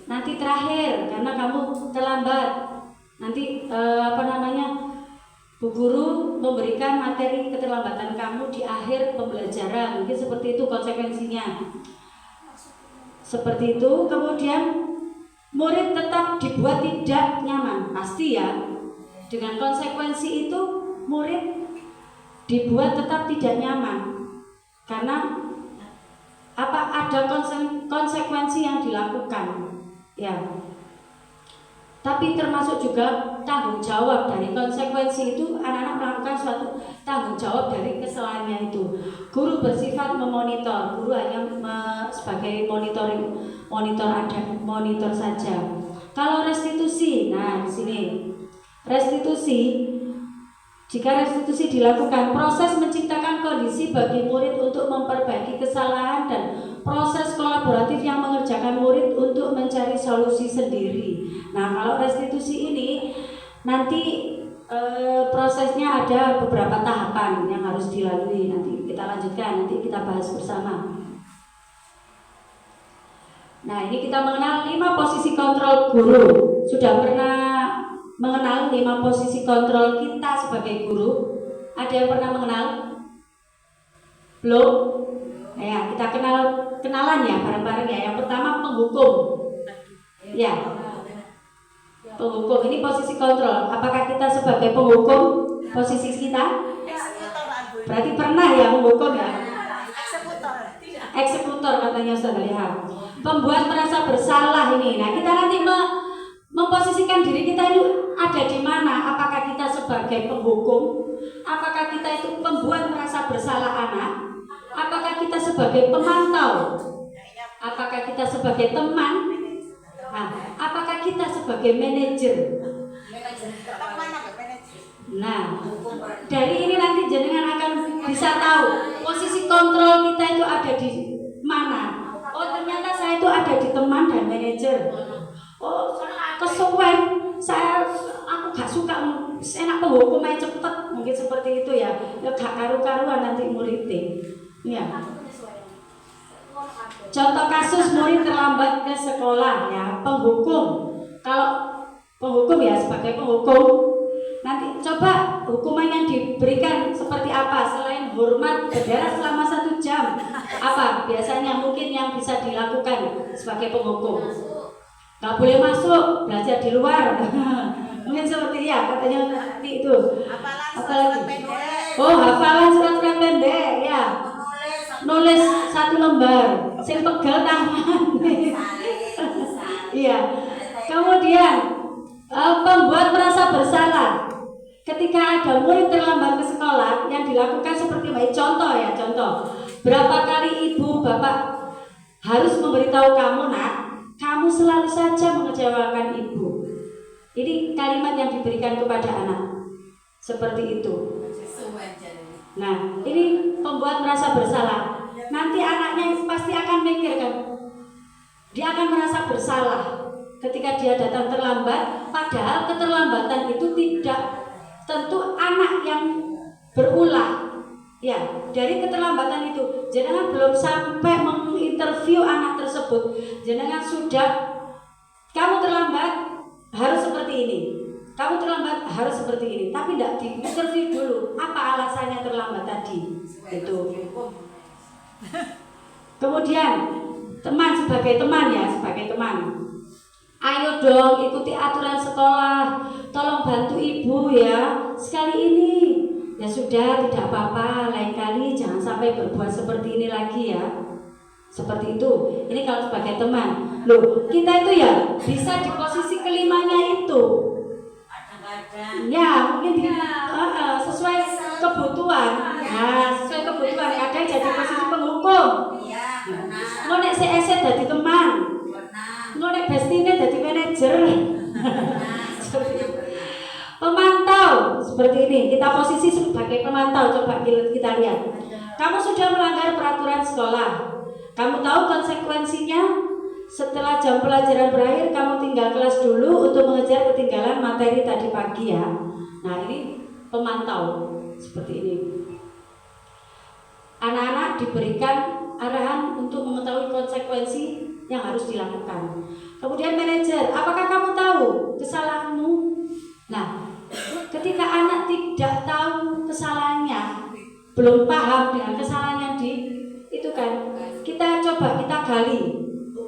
Speaker 1: nanti terakhir karena kamu terlambat. Nanti Bu Guru memberikan materi keterlambatan kamu di akhir pembelajaran. Mungkin seperti itu konsekuensinya. Seperti itu. Kemudian murid tetap dibuat tidak nyaman. Pasti ya. Dengan konsekuensi itu murid dibuat tetap tidak nyaman. Karena ada konsekuensi yang dilakukan. Ya, tapi termasuk juga tanggung jawab dari konsekuensi itu. Anak-anak melakukan suatu tanggung jawab dari kesalahannya itu. Guru bersifat memonitor. Guru hanya sebagai monitor saja. Kalau restitusi, nah di sini restitusi. Jika restitusi dilakukan, proses menciptakan kondisi bagi murid untuk memperbaiki kesalahan dan proses kolaboratif yang mengerjakan murid untuk mencari solusi sendiri. Nah, kalau restitusi ini nanti prosesnya ada beberapa tahapan yang harus dilalui. Nanti kita lanjutkan, nanti kita bahas bersama. Nah, ini kita mengenal 5 posisi kontrol guru. Sudah pernah mengenal 5 posisi kontrol kita sebagai guru? Ada yang pernah mengenal? Belum? Ya, kita kenalan ya bareng-bareng ya. Yang pertama penghukum. Ya. Penghukum ini posisi kontrol. Apakah kita sebagai penghukum posisi kita? Berarti pernah ya menghukum ya? Eksekutor katanya Ustaz lihat. Pembuat merasa bersalah ini. Nah, kita nanti memposisikan diri kita itu ada di mana? Apakah kita sebagai penghukum? Apakah kita itu pembuat merasa bersalah anak? Apakah kita sebagai pemantau? Apakah kita sebagai teman? Nah, apakah kita sebagai manajer? Nah, dari ini nanti jenengan akan bisa tahu posisi kontrol kita itu ada di mana. Oh, ternyata saya itu ada di teman dan manajer. Oh, kesuwen aku gak suka enak penghukumnya cepet, mungkin seperti itu ya. Ya gak karu-karuan nanti muridnya. Ya. Contoh kasus murid terlambat ke sekolah ya, penghukum. Kalau penghukum ya sebagai penghukum, nanti coba hukuman yang diberikan seperti apa selain hormat bendera selama 1 jam. Apa biasanya mungkin yang bisa dilakukan sebagai penghukum? Gak boleh masuk, belajar di luar. Mungkin seperti ya katanya nanti itu. Apalagi? Oh, hafalan surat-surat pendek ya. Nulis 1 lembar, sing pegel tangan. Iya. Kemudian pembuat merasa bersalah. Ketika ada murid terlambat ke sekolah, yang dilakukan seperti baik contoh ya, contoh. Berapa kali ibu bapak harus memberitahu kamu, nak, kamu selalu saja mengecewakan ibu. Ini kalimat yang diberikan kepada anak. Seperti itu. Nah, ini pembuat merasa bersalah. Nanti anaknya pasti akan mikir kan. Dia akan merasa bersalah ketika dia datang terlambat. Padahal keterlambatan itu tidak tentu anak yang berulah. Ya, dari keterlambatan itu, jenengan belum sampai menginterview anak tersebut, jenengan sudah, kamu terlambat harus seperti ini, kamu terlambat harus seperti ini, tapi tidak diinterview dulu, apa alasannya terlambat tadi, itu. Kemudian teman sebagai teman ya, sebagai teman, ayo dong ikuti aturan sekolah, tolong bantu ibu ya, sekali ini. Ya sudah, tidak apa-apa, lain kali jangan sampai berbuat seperti ini lagi ya. Seperti itu. Ini kalau sebagai teman. Loh, kita itu ya bisa di posisi kelimanya itu. Ya, mungkin sesuai kebutuhan. Nah, sesuai kebutuhan. Kadang jadi posisi penghukum. Ngonek CSE jadi teman. Ngonek bestine jadi manajer. Pemantau seperti ini, kita posisi sebagai pemantau. Coba kita lihat, kamu sudah melanggar peraturan sekolah, kamu tahu konsekuensinya. Setelah jam pelajaran berakhir, kamu tinggal kelas dulu untuk mengejar ketinggalan materi tadi pagi ya. Nah, ini pemantau seperti ini. Anak-anak diberikan arahan untuk mengetahui konsekuensi yang harus dilakukan. Kemudian manajer, apakah kamu tahu kesalahanmu? Nah, ketika anak tidak tahu kesalahannya, belum paham dengan kesalahannya itu kan, kita coba kita gali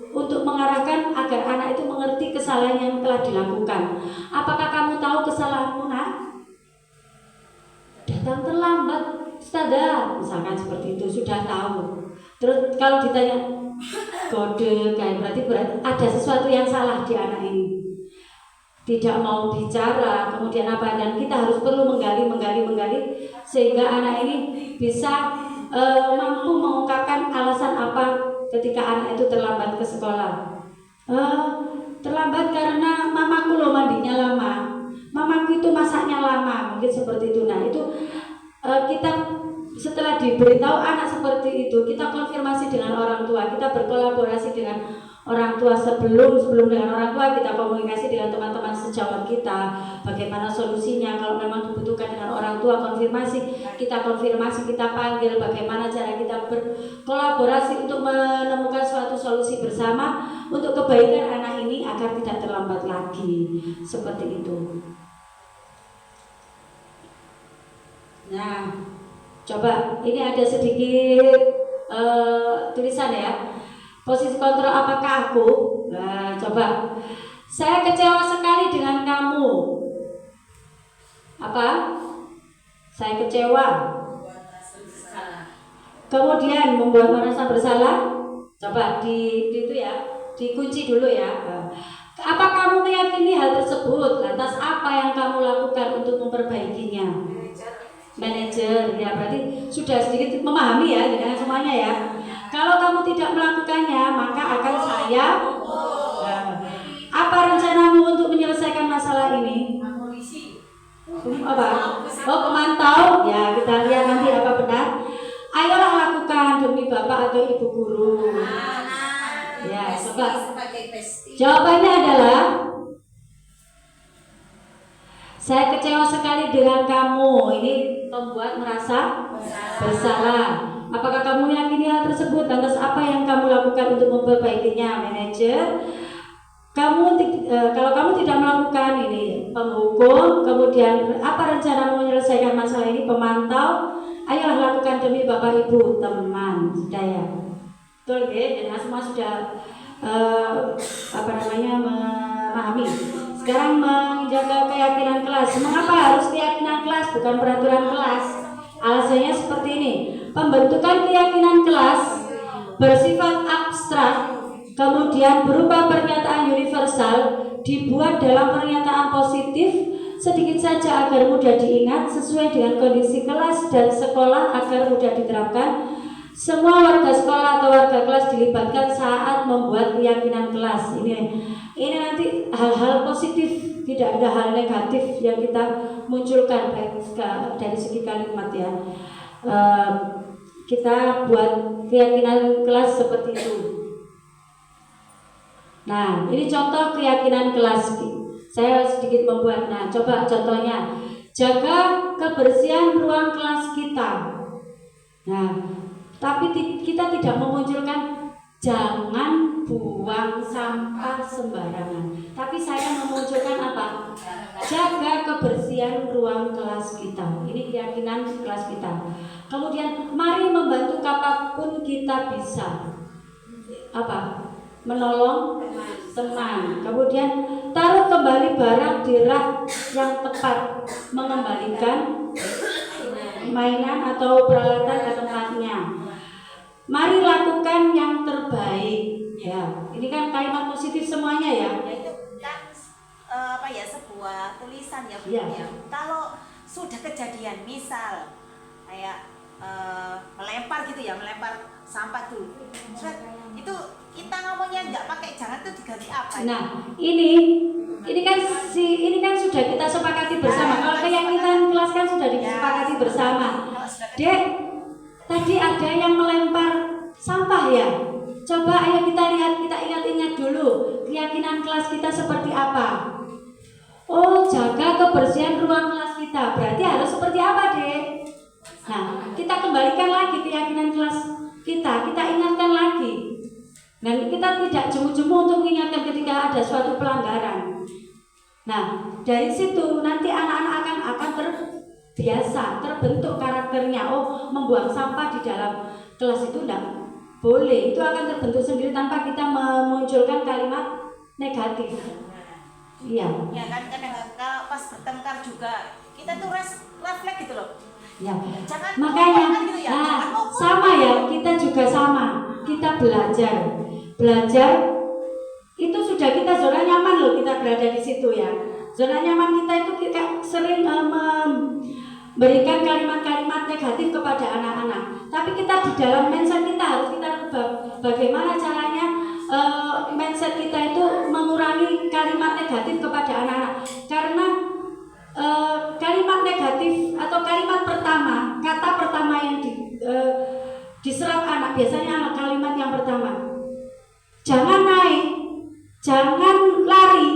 Speaker 1: untuk mengarahkan agar anak itu mengerti kesalahan yang telah dilakukan. Apakah kamu tahu kesalahanmu, nak? Datang terlambat, sadar, misalkan seperti itu, sudah tahu. Terus kalau ditanya kode, kayak berarti ada sesuatu yang salah di anak ini. Tidak mau bicara, kemudian apa, dan kita harus perlu menggali sehingga anak ini bisa mampu mengungkapkan alasan apa ketika anak itu terlambat ke sekolah. Terlambat karena mamaku loh mandinya lama, mamaku itu masaknya lama, mungkin seperti itu. Nah itu kita setelah diberitahu anak seperti itu, kita konfirmasi dengan orang tua, kita berkolaborasi dengan orang tua sebelum dengan orang tua, kita komunikasi dengan teman-teman sejawat kita, bagaimana solusinya. Kalau memang dibutuhkan dengan orang tua konfirmasi, kita panggil, bagaimana cara kita berkolaborasi untuk menemukan suatu solusi bersama untuk kebaikan anak ini agar tidak terlambat lagi, seperti itu. Nah, coba ini ada sedikit tulisan ya. Posisi kontrol apakah aku? Nah, coba. Saya kecewa sekali dengan kamu. Apa? Saya kecewa. Kemudian membuat merasa bersalah. Coba itu ya, dikunci dulu ya. Apa kamu meyakini hal tersebut? Lantas apa yang kamu lakukan untuk memperbaikinya? Manajer, ya berarti sudah sedikit memahami ya, jangan semuanya ya. Kalau kamu tidak melakukannya, maka akan saya. Apa rencanamu untuk menyelesaikan masalah ini? Apa? Oh, pemantau. Ya, kita lihat nanti apa benar. Ayolah lakukan demi bapak atau ibu guru. Ya, coba. Jawabannya adalah, saya kecewa sekali dengan kamu. Ini membuat merasa bersalah. Apakah kamu yakini hal tersebut? Lantas apa yang kamu lakukan untuk memperbaikinya, manajer? Kalau kamu tidak melakukan ini, penghukum. Kemudian apa rencana menyelesaikan masalah ini? Pemantau. Ayolah lakukan demi bapak ibu, teman. Sudah ya? Betul ya? Dan semua sudah memahami. Sekarang menjaga keyakinan kelas. Mengapa harus keyakinan kelas, bukan peraturan kelas? Alasannya seperti ini. Pembentukan keyakinan kelas bersifat abstrak, kemudian berupa pernyataan universal, dibuat dalam pernyataan positif sedikit saja agar mudah diingat, sesuai dengan kondisi kelas dan sekolah agar mudah diterapkan. Semua warga sekolah atau warga kelas dilibatkan saat membuat keyakinan kelas. Ini nanti hal-hal positif, tidak ada hal negatif yang kita munculkan baik dari segi kalimat ya. Kita buat keyakinan kelas seperti itu. Nah, ini contoh keyakinan kelas. Saya sedikit membuat. Nah, coba contohnya. jaga kebersihan ruang kelas kita. Nah, tapi kita tidak memunculkan jangan buang sampah sembarangan. Tapi saya memunculkan apa? Jaga kebersihan ruang kelas kita. Ini keyakinan kelas kita. Kemudian mari membantu apapun kita bisa. Apa? Menolong teman. Kemudian taruh kembali barang di rak yang tepat, mengembalikan mainan atau peralatan ke tempatnya. Mari lakukan yang terbaik. Ya, ini kan kalimat positif semuanya ya.
Speaker 4: Ya itu kan sebuah tulisan ya Bu.
Speaker 1: Ya.
Speaker 4: Ya. Kalau sudah kejadian misal kayak melempar gitu ya, melempar sampah tuh. Itu kita ngomongnya nggak pakai jangan tuh diganti apa?
Speaker 1: Nah, ini kan sudah kita sepakati bersama. Kalau keyakinan kelas kan sudah disepakati bersama. Dek, tadi ada yang melempar sampah ya. Coba ayo kita lihat, kita ingat-ingat dulu keyakinan kelas kita seperti apa. Oh, jaga kebersihan ruang kelas kita. Berarti harus seperti apa, Dek? Nah, kita kembalikan lagi keyakinan kelas kita ingatkan lagi. Dan kita tidak jemu-jemu untuk mengingatkan ketika ada suatu pelanggaran. Nah, dari situ nanti anak-anak akan terbiasa, terbentuk karakternya. Oh, membuang sampah di dalam kelas itu tidak boleh. Itu akan terbentuk sendiri tanpa kita memunculkan kalimat negatif. Iya.
Speaker 4: Ya kan kadang-kadang pas bertengkar juga kita tuh refleks gitu loh.
Speaker 1: Ya.
Speaker 4: Jangan
Speaker 1: Makanya,
Speaker 4: gitu ya.
Speaker 1: nah, sama ya, kita juga sama. Kita belajar itu sudah kita zona nyaman loh, kita berada di situ ya. Zona nyaman kita itu kita sering memberikan kalimat-kalimat negatif kepada anak-anak. Tapi kita di dalam mindset kita harus kita rubah. Bagaimana caranya mindset kita itu mengurangi kalimat negatif kepada anak-anak? Karena kalimat negatif atau kalimat pertama, kata pertama yang diserap anak, biasanya kalimat yang pertama, jangan naik, jangan lari.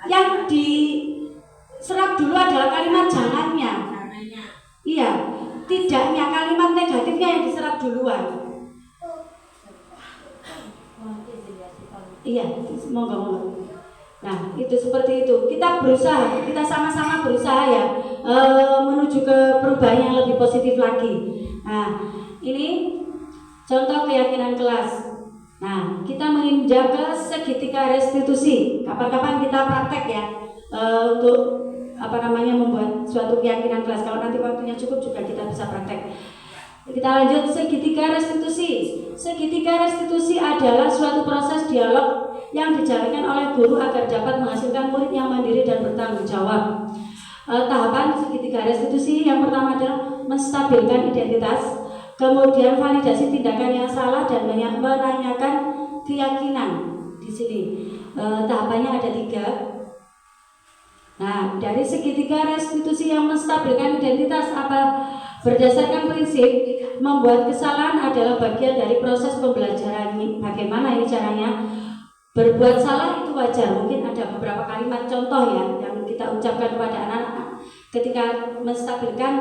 Speaker 1: Yang diserap dulu adalah kalimat jangannya. Iya, tidaknya, kalimat negatifnya yang diserap duluan. Iya, monggo. Nah, itu seperti itu. Kita berusaha, kita sama-sama berusaha ya menuju ke perubahan yang lebih positif lagi. Nah, ini contoh keyakinan kelas. Nah, kita menginjak ke segitiga restitusi. Kapan-kapan kita praktek ya untuk membuat suatu keyakinan kelas. Kalau nanti waktunya cukup juga kita bisa praktek. Kita lanjut segitiga restitusi. Segitiga restitusi adalah suatu proses dialog yang dijalankan oleh guru agar dapat menghasilkan murid yang mandiri dan bertanggung jawab. Tahapan segitiga restitusi yang pertama adalah menstabilkan identitas, kemudian validasi tindakan yang salah dan menanyakan keyakinan. Di sini tahapannya ada 3. Nah, dari segitiga restitusi yang menstabilkan identitas apa? Berdasarkan prinsip membuat kesalahan adalah bagian dari proses pembelajaran. Bagaimana ini caranya? Berbuat salah itu wajar. Mungkin ada beberapa kalimat contoh ya yang kita ucapkan kepada anak-anak ketika menstabilkan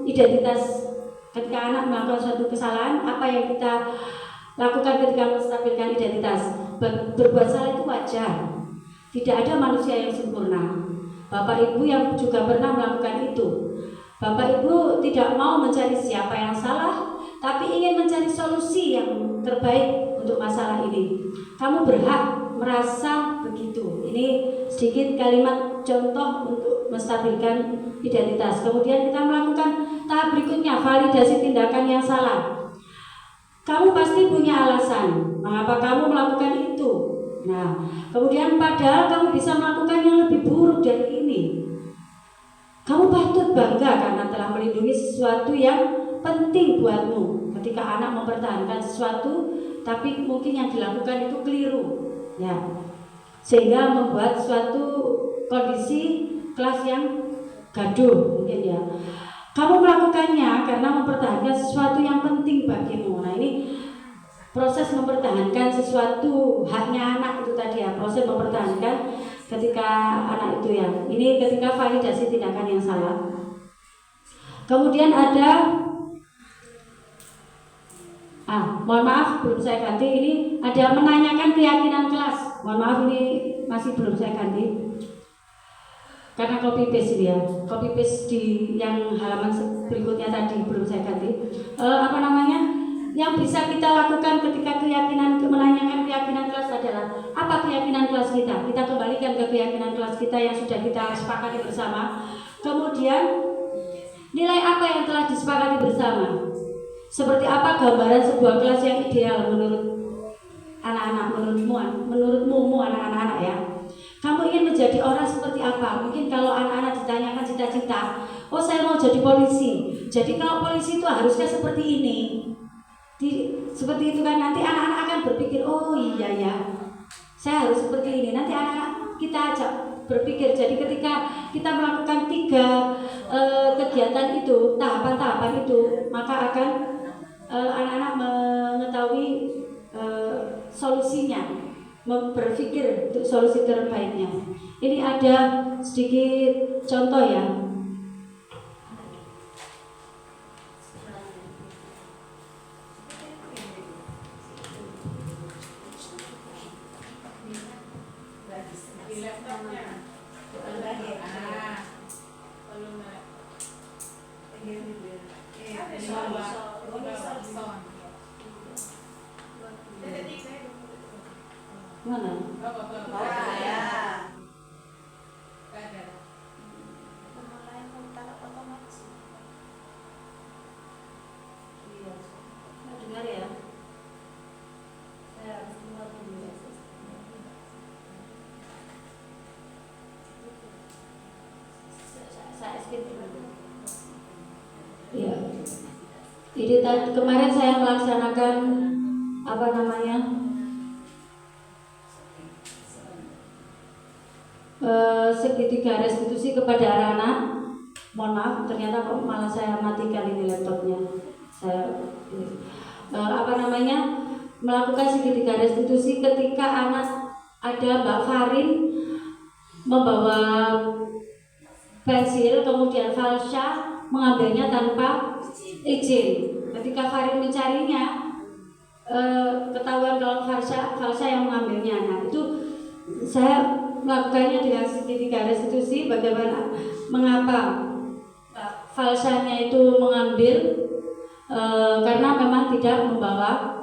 Speaker 1: identitas. Ketika anak melakukan suatu kesalahan, apa yang kita lakukan ketika menstabilkan identitas? Berbuat salah itu wajar. Tidak ada manusia yang sempurna. Bapak Ibu yang juga pernah melakukan itu. Bapak Ibu tidak mau mencari siapa yang salah, tapi ingin mencari solusi yang terbaik untuk masalah ini. Kamu berhak merasa begitu. Ini sedikit kalimat contoh untuk menstabilkan identitas. Kemudian kita melakukan tahap berikutnya, validasi tindakan yang salah. Kamu pasti punya alasan mengapa kamu melakukan itu. Nah, kemudian padahal kamu bisa melakukan yang lebih buruk dari ini. Kamu patut bangga karena telah melindungi sesuatu yang penting buatmu. Ketika anak mempertahankan sesuatu, tapi mungkin yang dilakukan itu keliru, ya, sehingga membuat suatu kondisi kelas yang gaduh, mungkin ya. Kamu melakukannya karena mempertahankan sesuatu yang penting bagimu. Nah, ini proses mempertahankan sesuatu, haknya anak itu tadi ya, proses mempertahankan ketika anak itu ya. Ini ketika validasi tindakan yang salah. Kemudian ada mohon maaf belum saya ganti, ini ada menanyakan keyakinan kelas. Mohon maaf ini masih belum saya ganti. Karena copy paste dia, copy paste di yang halaman berikutnya tadi belum saya ganti. Yang bisa kita lakukan ketika menanyakan keyakinan kelas adalah apa keyakinan kelas kita. Kita kembalikan ke keyakinan kelas kita yang sudah kita sepakati bersama. Kemudian nilai apa yang telah disepakati bersama. Seperti apa gambaran sebuah kelas yang ideal menurut anak-anak, menurutmu anak-anak ya. Kamu ingin menjadi orang seperti apa? Mungkin kalau anak-anak ditanyakan cita-cita, oh saya mau jadi polisi. Jadi kalau polisi itu harusnya seperti ini. Seperti itu kan, nanti anak-anak akan berpikir, oh iya ya, saya harus seperti ini. Nanti anak-anak kita ajak berpikir. Jadi ketika kita melakukan 3 kegiatan itu, tahapan-tahapan itu, maka akan anak-anak mengetahui solusinya, berpikir untuk solusi terbaiknya. Ini ada sedikit contoh ya.
Speaker 2: Di laptopnya.
Speaker 1: Mana?
Speaker 4: Ya.
Speaker 1: Dengar ya. Saya skip dulu. Ya. Jadi kemarin saya melaksanakan segitiga restitusi kepada anak-anak. Mohon maaf, ternyata kok malah saya matikan ini laptopnya. Melakukan segitiga restitusi ketika ada Mbak Farin membawa pensil, kemudian Falsha mengambilnya tanpa izin. Ketika Farin mencarinya, ketahuan kalau Falsha yang mengambilnya. Nah itu saya melakukannya dengan segitiga restitusi. Bagaimana, mengapa Falsanya itu mengambil? Karena memang tidak membawa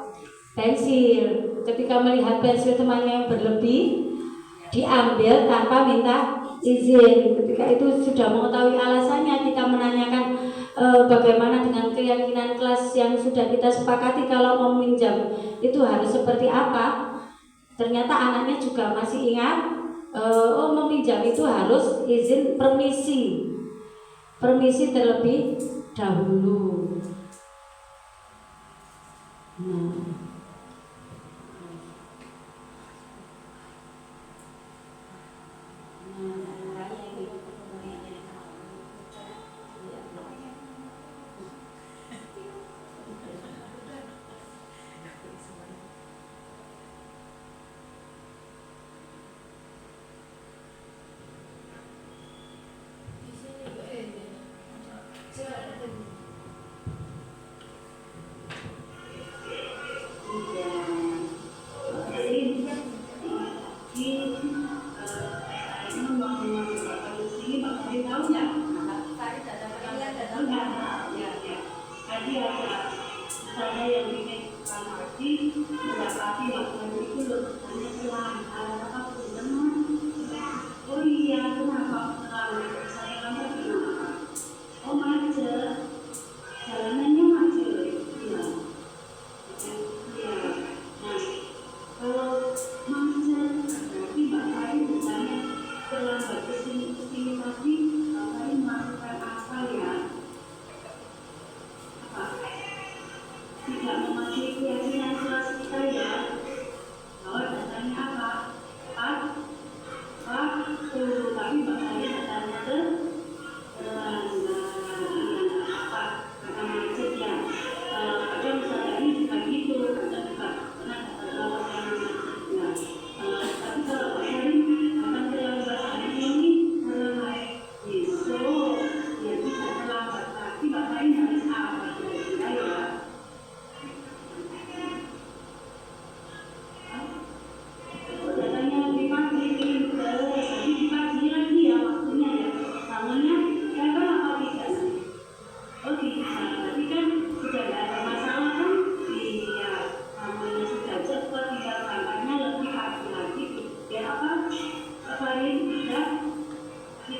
Speaker 1: pensil. Ketika melihat pensil temannya yang berlebih, diambil tanpa minta izin. Ketika itu sudah mengetahui alasannya, kita menanyakan bagaimana dengan keyakinan kelas yang sudah kita sepakati kalau meminjam itu harus seperti apa. Ternyata anaknya juga masih ingat, meminjam itu harus izin permisi terlebih dahulu.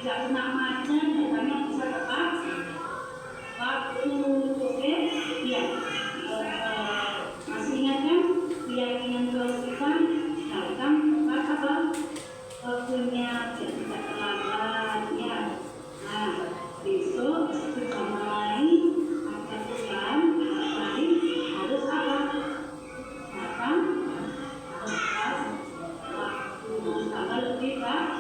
Speaker 1: tidak kena macet, datangnya bisa tepat waktu. Oke, ya. Masih ingat kan keyakinan kalau kita datang tepat apa waktunya, tidak terlambat ya. Nah, besok kita mulai ada pulang hari harus apa? Datang tepat waktu, sama lebih lagi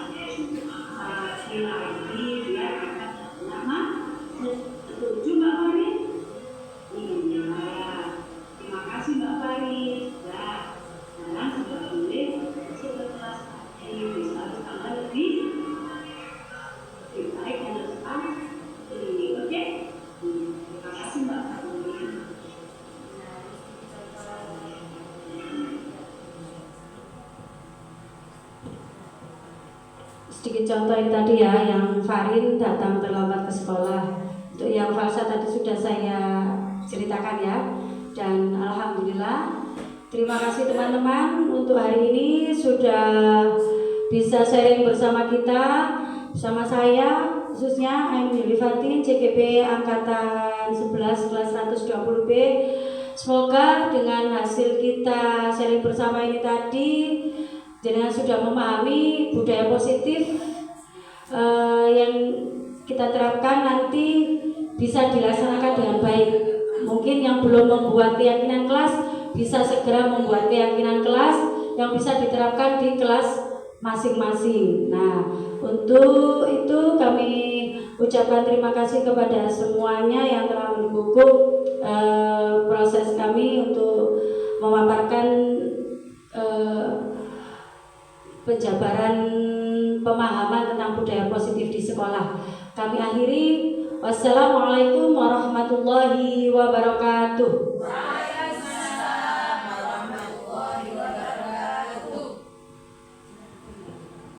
Speaker 1: biar akan lama. Setuju Mbak Fari? Iya. Terima kasih Mbak Fari. Ya, sekarang sudah boleh masuk ke kelas lagi. Bisa tambah lebih baik dan lebih cepat. Oke? Terima kasih Mbak Fari. Sedikit contoh yang tadi ya, yang Farin datang terlambat ke sekolah. Untuk yang Falsa tadi sudah saya ceritakan ya. Dan alhamdulillah, terima kasih teman-teman untuk hari ini sudah bisa sharing bersama kita, bersama saya khususnya Ainul Yuli-Fatin, CGP Angkatan 11 kelas 120B. Semoga dengan hasil kita sharing bersama ini tadi, jenengan sudah memahami budaya positif yang kita terapkan nanti bisa dilaksanakan dengan baik. Mungkin yang belum membuat keyakinan kelas bisa segera membuat keyakinan kelas yang bisa diterapkan di kelas masing-masing. Nah, untuk itu kami ucapkan terima kasih kepada semuanya yang telah mendukung proses kami untuk memaparkan penjabaran pemahaman tentang budaya positif di sekolah. Kami akhiri. Wassalamualaikum warahmatullahi wabarakatuh.